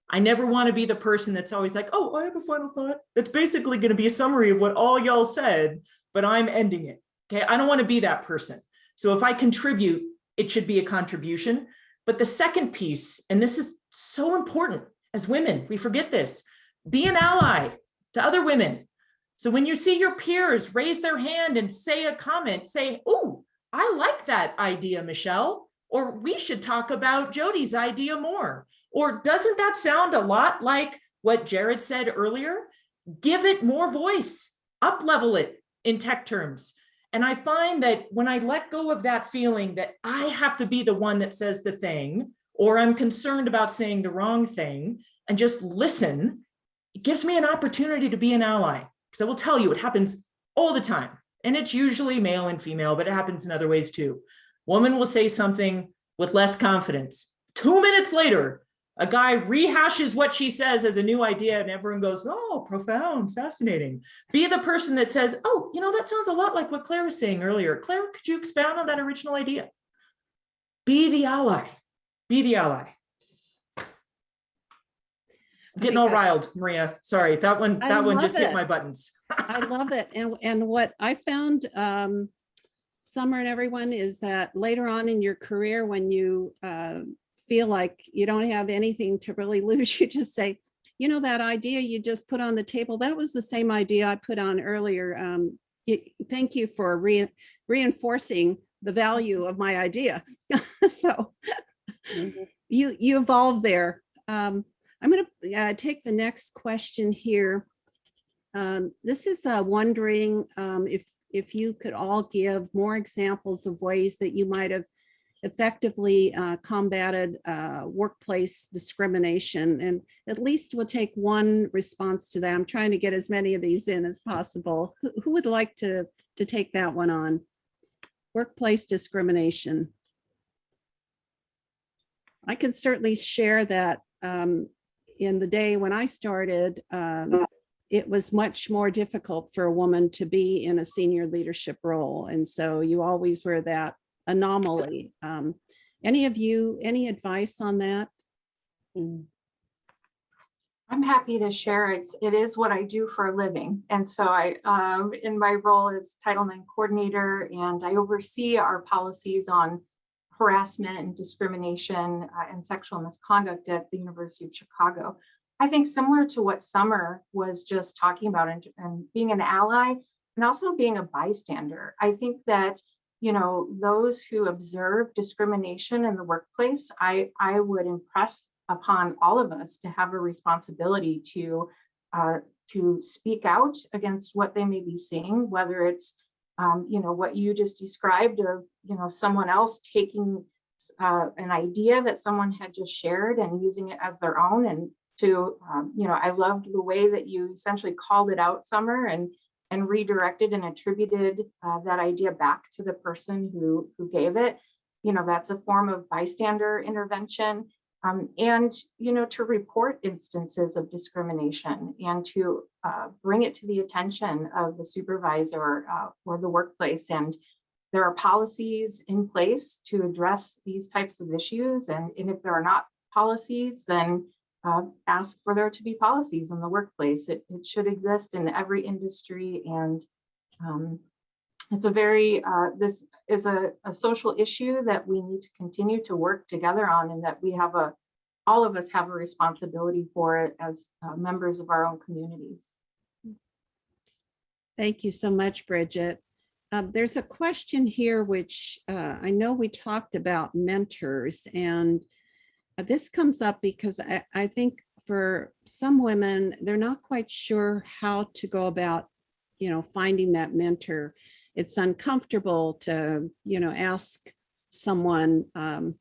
Speaker 4: I never want to be the person that's always like, oh, I have a final thought. That's basically going to be a summary of what all y'all said, but I'm ending it. Okay. I don't want to be that person. So if I contribute, it should be a contribution. But the second piece, and this is so important as women, we forget this, be an ally to other women. So when you see your peers raise their hand and say a comment, say, oh, I like that idea, Michelle, or we should talk about Jody's idea more. Or doesn't that sound a lot like what Jared said earlier? Give it more voice, up-level it in tech terms. And I find that when I let go of that feeling that I have to be the one that says the thing, or I'm concerned about saying the wrong thing, and just listen, it gives me an opportunity to be an ally. Because I will tell you, it happens all the time. And it's usually male and female, but it happens in other ways too. Woman will say something with less confidence. 2 minutes later, a guy rehashes what she says as a new idea and everyone goes, oh, profound, fascinating. Be the person that says, oh, you know, that sounds a lot like what Claire was saying earlier. Claire, could you expound on that original idea? Be the ally. Be the ally. Getting all riled, Maria. Sorry, that one just hit my buttons.
Speaker 2: I love it. And what I found, Summer and everyone, is that later on in your career, when you feel like you don't have anything to really lose, you just say, you know, that idea you just put on the table, that was the same idea I put on earlier. Thank you for reinforcing the value of my idea. So you evolved there. I'm going to take the next question here. This is wondering if you could all give more examples of ways that you might have effectively combated workplace discrimination. And at least we'll take one response to that. I'm trying to get as many of these in as possible. Who would like to take that one on? Workplace discrimination. I can certainly share that in the day when I started, it was much more difficult for a woman to be in a senior leadership role. And so you always were that anomaly. Any of you, any advice on that?
Speaker 3: I'm happy to share. It is what I do for a living. And so I, in my role as Title IX coordinator, and I oversee our policies on harassment and discrimination and sexual misconduct at the University of Chicago. I think similar to what Summer was just talking about, and being an ally and also being a bystander. I think that, you know, those who observe discrimination in the workplace, I would impress upon all of us to have a responsibility to speak out against what they may be seeing, whether it's you know, what you just described of, you know, someone else taking an idea that someone had just shared and using it as their own. And to, you know, I loved the way that you essentially called it out, Summer, and redirected and attributed that idea back to the person who gave it. You know, that's a form of bystander intervention. And, you know, to report instances of discrimination and to bring it to the attention of the supervisor or the workplace. And there are policies in place to address these types of issues. And if there are not policies, then ask for there to be policies in the workplace. It should exist in every industry. And it's a very, this is a social issue that we need to continue to work together on, and that we have all of us have a responsibility for it as members of our own communities.
Speaker 2: Thank you so much, Bridget. There's a question here, which I know we talked about mentors, and this comes up because I think for some women, they're not quite sure how to go about, you know, finding that mentor. It's uncomfortable to, you know, ask someone,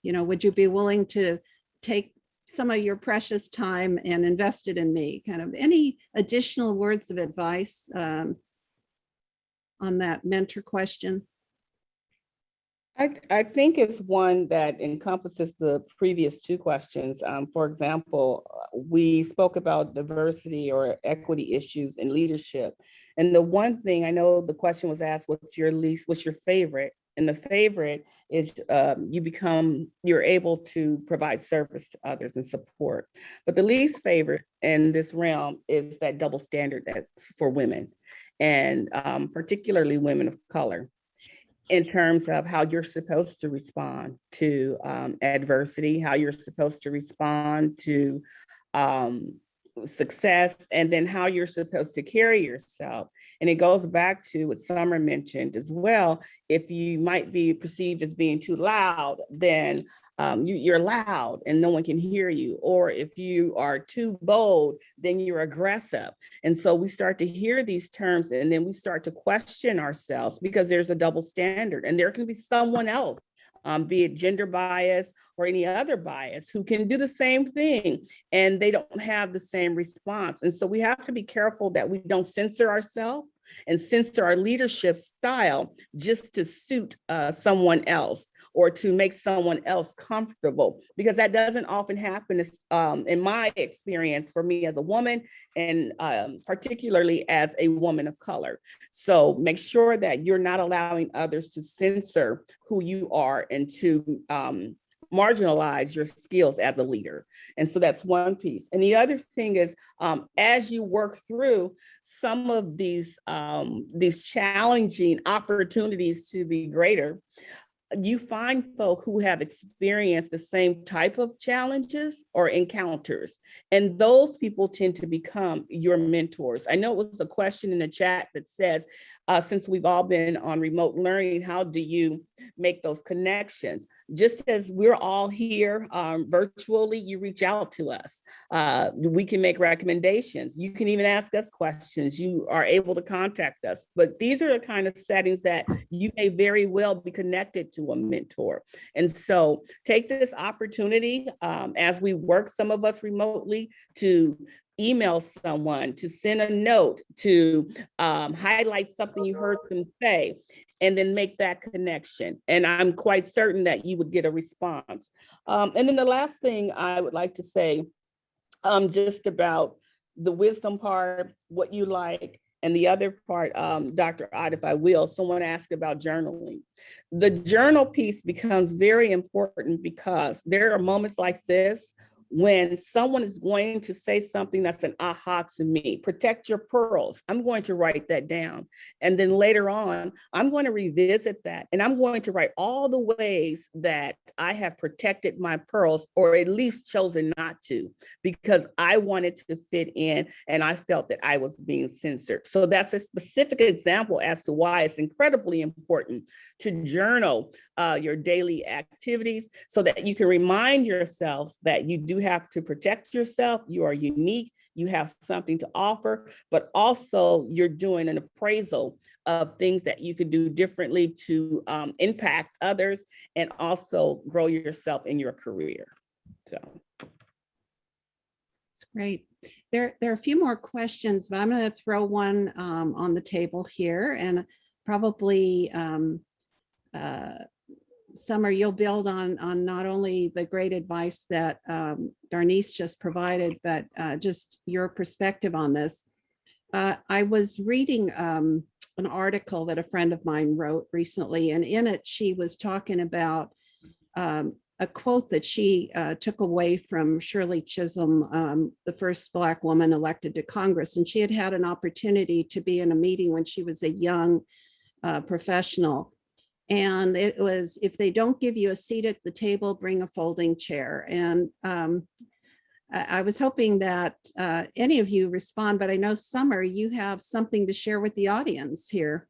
Speaker 2: you know, would you be willing to take some of your precious time and invest it in me? Kind of any additional words of advice on that mentor question?
Speaker 5: I think it's one that encompasses the previous two questions. For example, we spoke about diversity or equity issues in leadership. And the one thing, I know the question was asked, what's your favorite? And the favorite is you're able to provide service to others and support. But the least favorite in this realm is that double standard that's for women, and particularly women of color, in terms of how you're supposed to respond to adversity, how you're supposed to respond to success, and then how you're supposed to carry yourself. And it goes back to what Summer mentioned as well. If you might be perceived as being too loud, then you're loud and no one can hear you. Or if you are too bold, then you're aggressive. And so we start to hear these terms, and then we start to question ourselves because there's a double standard, and there can be someone else, be it gender bias or any other bias, who can do the same thing and they don't have the same response. And so we have to be careful that we don't censor ourselves and censor our leadership style just to suit someone else or to make someone else comfortable, because that doesn't often happen in my experience for me as a woman, and particularly as a woman of color. So make sure that you're not allowing others to censor who you are and to marginalize your skills as a leader. And so that's one piece. And the other thing is, as you work through some of these challenging opportunities to be greater, you find folk who have experienced the same type of challenges or encounters, and those people tend to become your mentors. I know it was a question in the chat that says, since we've all been on remote learning, how do you make those connections? Just as we're all here virtually, you reach out to us. We can make recommendations. You can even ask us questions. You are able to contact us. But these are the kind of settings that you may very well be connected to a mentor. And so take this opportunity as we work, some of us remotely, to email someone, to send a note, to highlight something you heard them say, and then make that connection. And I'm quite certain that you would get a response. And then the last thing I would like to say just about the wisdom part, what you like, and the other part, Dr. Ott, if I will, someone asked about journaling. The journal piece becomes very important because there are moments like this when someone is going to say something that's an aha to me. Protect your pearls. I'm going to write that down. And then later on, I'm going to revisit that. And I'm going to write all the ways that I have protected my pearls, or at least chosen not to, because I wanted to fit in and I felt that I was being censored. So that's a specific example as to why it's incredibly important to journal your daily activities so that you can remind yourselves that you do have to protect yourself. You are unique, you have something to offer, but also you're doing an appraisal of things that you could do differently to impact others and also grow yourself in your career. So.
Speaker 2: That's great. There are a few more questions, but I'm going to throw one on the table here, and probably Summer, you'll build on not only the great advice that Darnise just provided, but just your perspective on this. I was reading an article that a friend of mine wrote recently, and in it she was talking about a quote that she took away from Shirley Chisholm, the first Black woman elected to Congress. And she had had an opportunity to be in a meeting when she was a young professional. And it was, if they don't give you a seat at the table, bring a folding chair. And I was hoping that any of you respond, but I know Summer, you have something to share with the audience here.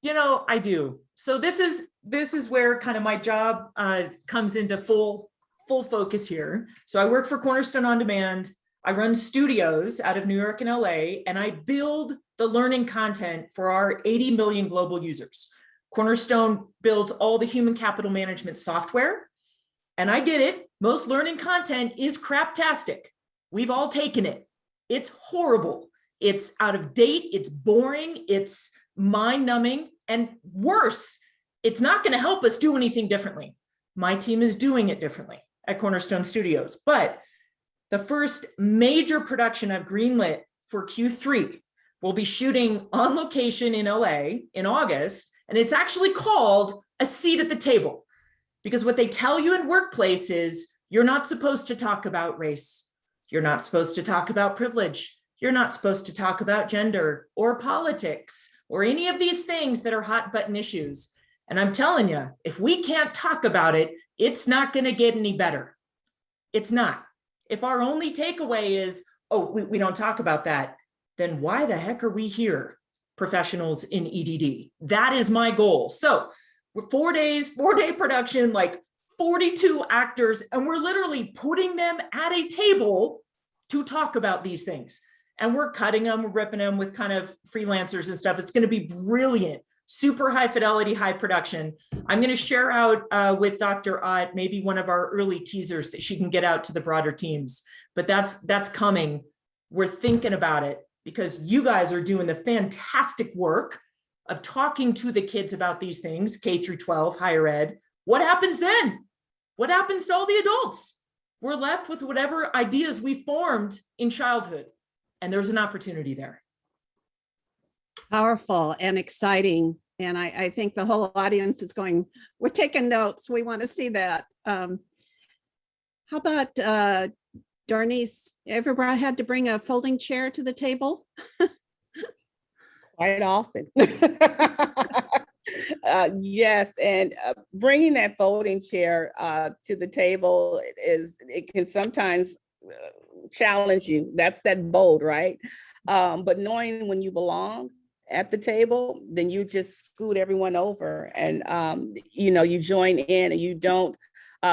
Speaker 4: You know, I do. So this is where kind of my job comes into full focus here. So I work for Cornerstone OnDemand. I run studios out of New York and LA, and I build the learning content for our 80 million global users. Cornerstone builds all the human capital management software. And I get it. Most learning content is craptastic. We've all taken it. It's horrible. It's out of date. It's boring. It's mind-numbing. And worse, it's not going to help us do anything differently. My team is doing it differently at Cornerstone Studios. But the first major production I've greenlit for Q3 will be shooting on location in LA in August. And it's actually called A Seat at the Table. Because what they tell you in workplace is you're not supposed to talk about race. You're not supposed to talk about privilege. You're not supposed to talk about gender or politics or any of these things that are hot button issues. And I'm telling you, if we can't talk about it, it's not going to get any better. It's not. If our only takeaway is, oh, we don't talk about that, then why the heck are we here, professionals in EdD? That is my goal. So we're 4 days, 4-day production, like 42 actors, and we're literally putting them at a table to talk about these things. And we're cutting them, we're ripping them with kind of freelancers and stuff. It's going to be brilliant, super high fidelity, high production. I'm going to share out with Dr. Ott maybe one of our early teasers that she can get out to the broader teams. But that's coming. We're thinking about it because you guys are doing the fantastic work of talking to the kids about these things, K through 12, higher ed. What happens then? What happens to all the adults? We're left with whatever ideas we formed in childhood. And there's an opportunity there.
Speaker 2: Powerful and exciting. And I think the whole audience is going, we're taking notes. We want to see that. How about Darnise? Ever had to bring a folding chair to the table?
Speaker 5: Quite often. Yes, and bringing that folding chair to the table it can sometimes challenge you. That's that bold, right? But knowing when you belong at the table, then you just scoot everyone over, and you join in, and you don't.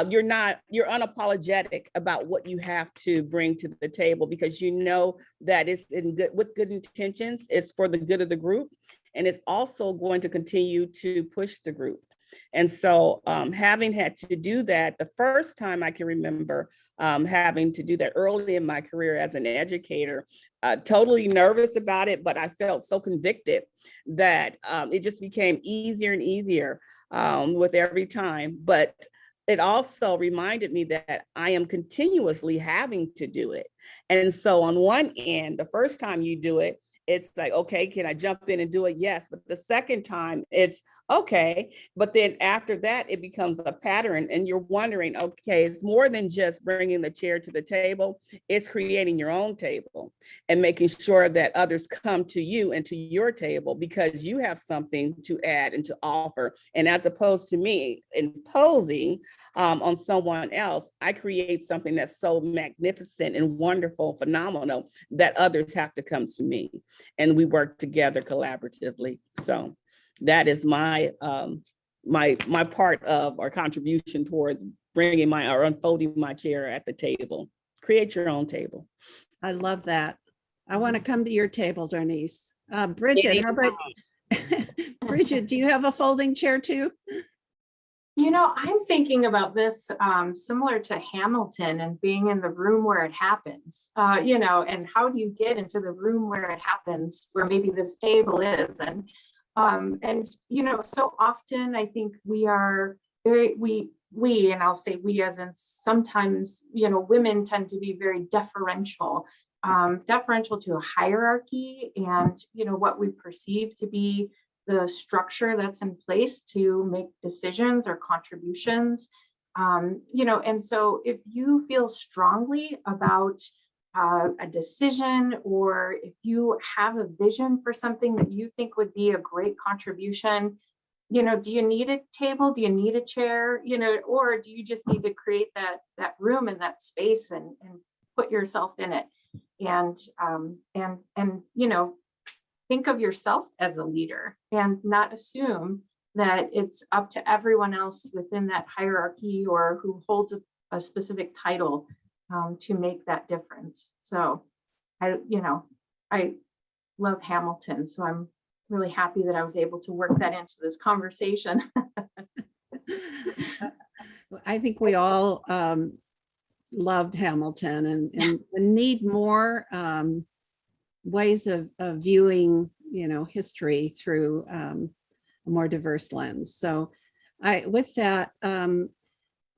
Speaker 5: You're unapologetic about what you have to bring to the table because you know that it's with good intentions. It's for the good of the group, and it's also going to continue to push the group. And so having had to do that, the first time I can remember having to do that early in my career as an educator, totally nervous about it, but I felt so convicted that it just became easier and easier with every time. But it also reminded me that I am continuously having to do it. And so on one end, the first time you do it, it's like, okay, can I jump in and do it? Yes. But the second time it's okay. But then after that, it becomes a pattern and you're wondering, okay, it's more than just bringing the chair to the table. It's creating your own table and making sure that others come to you and to your table because you have something to add and to offer. And as opposed to me imposing on someone else, I create something that's so magnificent and wonderful, phenomenal, that others have to come to me. And we work together collaboratively. So that is my my part of our contribution towards bringing my or unfolding my chair at the table. Create your own table.
Speaker 2: I love that. I want to come to your table, Darnise. Bridget, how about Bridget, do you have a folding chair too?
Speaker 3: You know, I'm thinking about this similar to Hamilton and being in the room where it happens, you know, and how do you get into the room where it happens, where maybe this table is. And you know, so often I think we are very, and I'll say we as in sometimes, you know, women tend to be very deferential to a hierarchy and, you know, what we perceive to be the structure that's in place to make decisions or contributions. You know, and so if you feel strongly about a decision, or if you have a vision for something that you think would be a great contribution, you know, do you need a table? Do you need a chair? You know, or do you just need to create that room and that space and put yourself in it? And you know, think of yourself as a leader and not assume that it's up to everyone else within that hierarchy or who holds a specific title to make that difference. So I love Hamilton, so I'm really happy that I was able to work that into this conversation.
Speaker 2: I think we all loved Hamilton and need more ways of viewing, you know, history through a more diverse lens. So with that,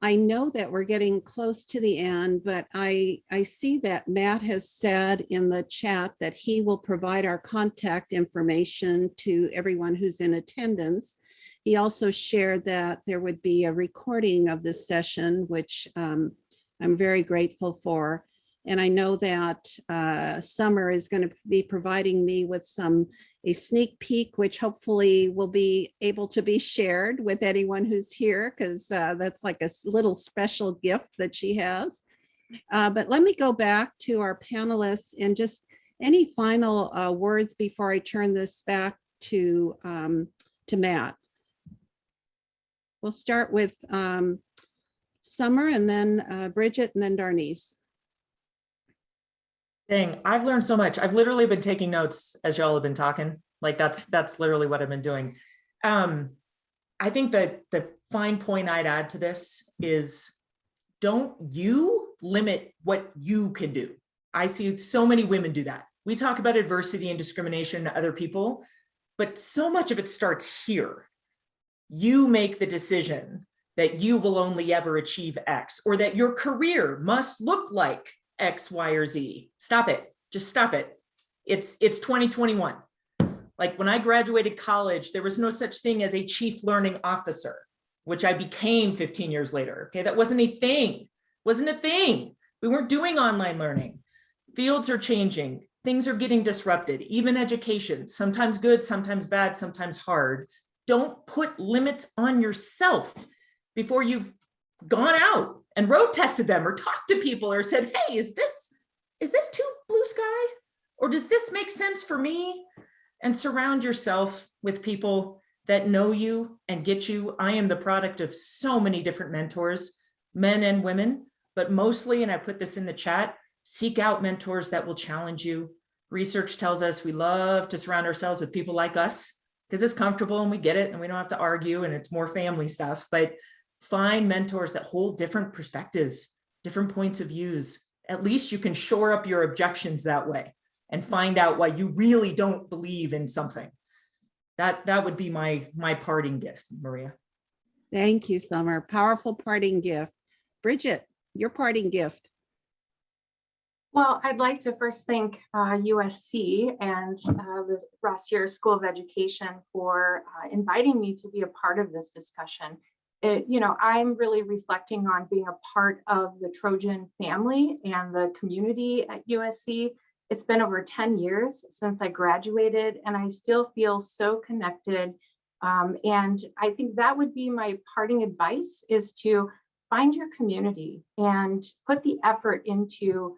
Speaker 2: I know that we're getting close to the end, but I see that Matt has said in the chat that he will provide our contact information to everyone who's in attendance. He also shared that there would be a recording of this session, which I'm very grateful for. And I know that Summer is going to be providing me with a sneak peek, which hopefully will be able to be shared with anyone who's here, because that's like a little special gift that she has. But let me go back to our panelists and just any final words before I turn this back to Matt. We'll start with Summer and then Bridget and then Darnise.
Speaker 4: Dang, I've learned so much. I've literally been taking notes as y'all have been talking. Like that's literally what I've been doing. I think that the fine point I'd add to this is don't you limit what you can do. I see so many women do that. We talk about adversity and discrimination to other people, but so much of it starts here. You make the decision that you will only ever achieve X, or that your career must look like X, Y, or Z. Stop it. Just stop it. It's 2021. Like when I graduated college, there was no such thing as a chief learning officer, which I became 15 years later. Okay, that wasn't a thing. Wasn't a thing. We weren't doing online learning. Fields are changing. Things are getting disrupted. Even education, sometimes good, sometimes bad, sometimes hard. Don't put limits on yourself before you've gone out and road tested them or talked to people or said, hey, is this too blue sky? Or does this make sense for me? And surround yourself with people that know you and get you. I am the product of so many different mentors, men and women, but mostly, and I put this in the chat, seek out mentors that will challenge you. Research tells us we love to surround ourselves with people like us because it's comfortable and we get it and we don't have to argue and it's more family stuff, but find mentors that hold different perspectives, different points of views. At least you can shore up your objections that way and find out why you really don't believe in something. That would be my parting gift, Maria.
Speaker 2: Thank you, Summer. Powerful parting gift. Bridget, your parting gift.
Speaker 3: Well, I'd like to first thank USC and the Rossier School of Education for inviting me to be a part of this discussion. I'm really reflecting on being a part of the Trojan family and the community at USC. It's been over 10 years since I graduated, and I still feel so connected. And I think that would be my parting advice, is to find your community and put the effort into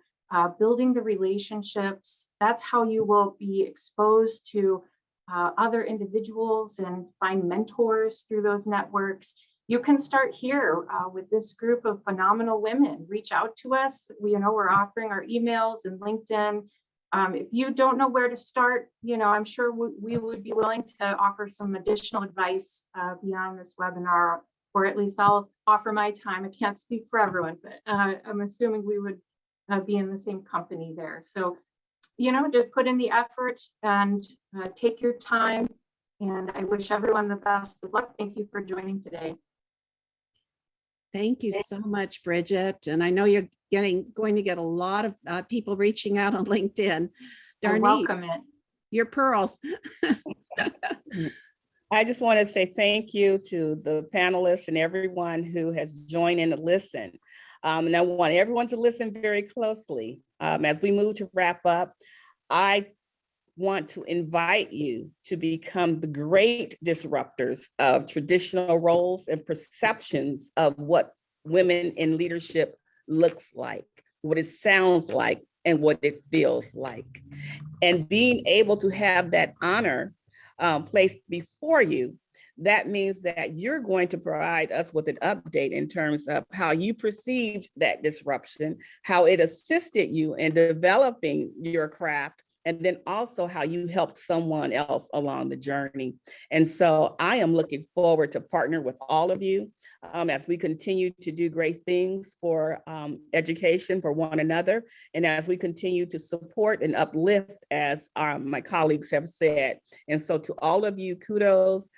Speaker 3: building the relationships. That's how you will be exposed to other individuals and find mentors through those networks. You can start here with this group of phenomenal women. Reach out to us. We're offering our emails and LinkedIn. If you don't know where to start, I'm sure we would be willing to offer some additional advice beyond this webinar, or at least I'll offer my time. I can't speak for everyone, but I'm assuming we would be in the same company there. So, just put in the effort and take your time. And I wish everyone the best of luck. Thank you for joining today.
Speaker 2: Thank you so much, Bridget. And I know you're going to get a lot of people reaching out on LinkedIn.
Speaker 3: I
Speaker 2: Darnise,
Speaker 3: welcome it.
Speaker 2: your pearls.
Speaker 5: I just want to say thank you to the panelists and everyone who has joined in to listen. And I want everyone to listen very closely. As we move to wrap up, I want to invite you to become the great disruptors of traditional roles and perceptions of what women in leadership looks like, what it sounds like, and what it feels like. And being able to have that honor placed before you, that means that you're going to provide us with an update in terms of how you perceived that disruption, how it assisted you in developing your craft, and then also how you helped someone else along the journey. And so I am looking forward to partner with all of you as we continue to do great things for education for one another, and as we continue to support and uplift, as my colleagues have said. And so to all of you, kudos,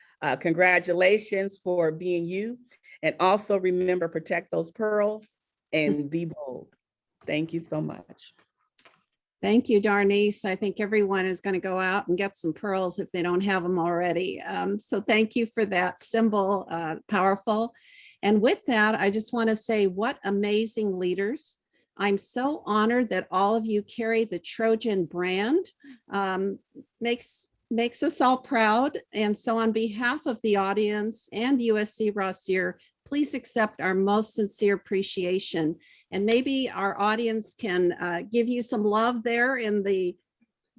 Speaker 5: congratulations for being you, and also remember, protect those pearls and be bold. Thank you so much.
Speaker 2: Thank you, Darnise. I think everyone is going to go out and get some pearls if they don't have them already. So thank you for that symbol, powerful. And with that, I just want to say, what amazing leaders. I'm so honored that all of you carry the Trojan brand. Makes us all proud. And so on behalf of the audience and USC Rossier, please accept our most sincere appreciation. And maybe our audience can give you some love there in the,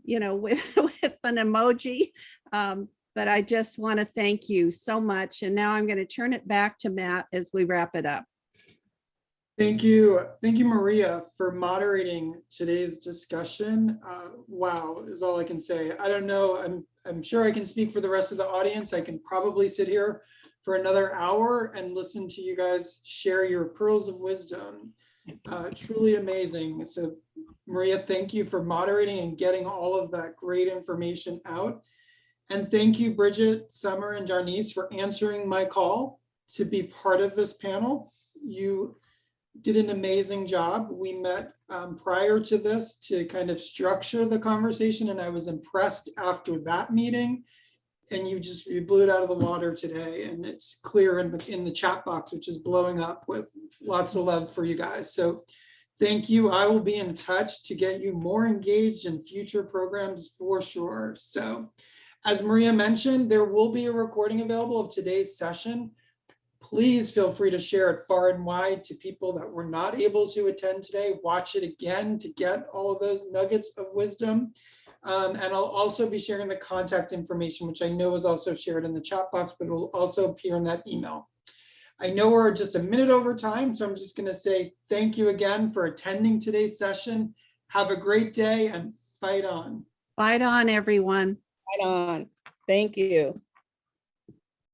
Speaker 2: with an emoji. But I just want to thank you so much. And now I'm going to turn it back to Matt as we wrap it up.
Speaker 1: Thank you. Thank you, Maria, for moderating today's discussion. Wow, is all I can say. I don't know. I'm sure I can speak for the rest of the audience. I can probably sit here for another hour and listen to you guys share your pearls of wisdom. Truly amazing. So Maria, thank you for moderating and getting all of that great information out. And thank you, Bridget, Summer, and Darnise, for answering my call to be part of this panel. You did an amazing job. We met prior to this to kind of structure the conversation, and I was impressed after that meeting. And you blew it out of the water today, and it's clear in the chat box, which is blowing up with lots of love for you guys. So thank you. I will be in touch to get you more engaged in future programs for sure. So as Maria mentioned, there will be a recording available of today's session. Please feel free to share it far and wide to people that were not able to attend today. Watch it again to get all of those nuggets of wisdom. And I'll also be sharing the contact information, which I know is also shared in the chat box, but it will also appear in that email. I know we're just a minute over time, so I'm just going to say thank you again for attending today's session. Have a great day and fight on.
Speaker 2: Fight on, everyone.
Speaker 5: Fight on. Thank you.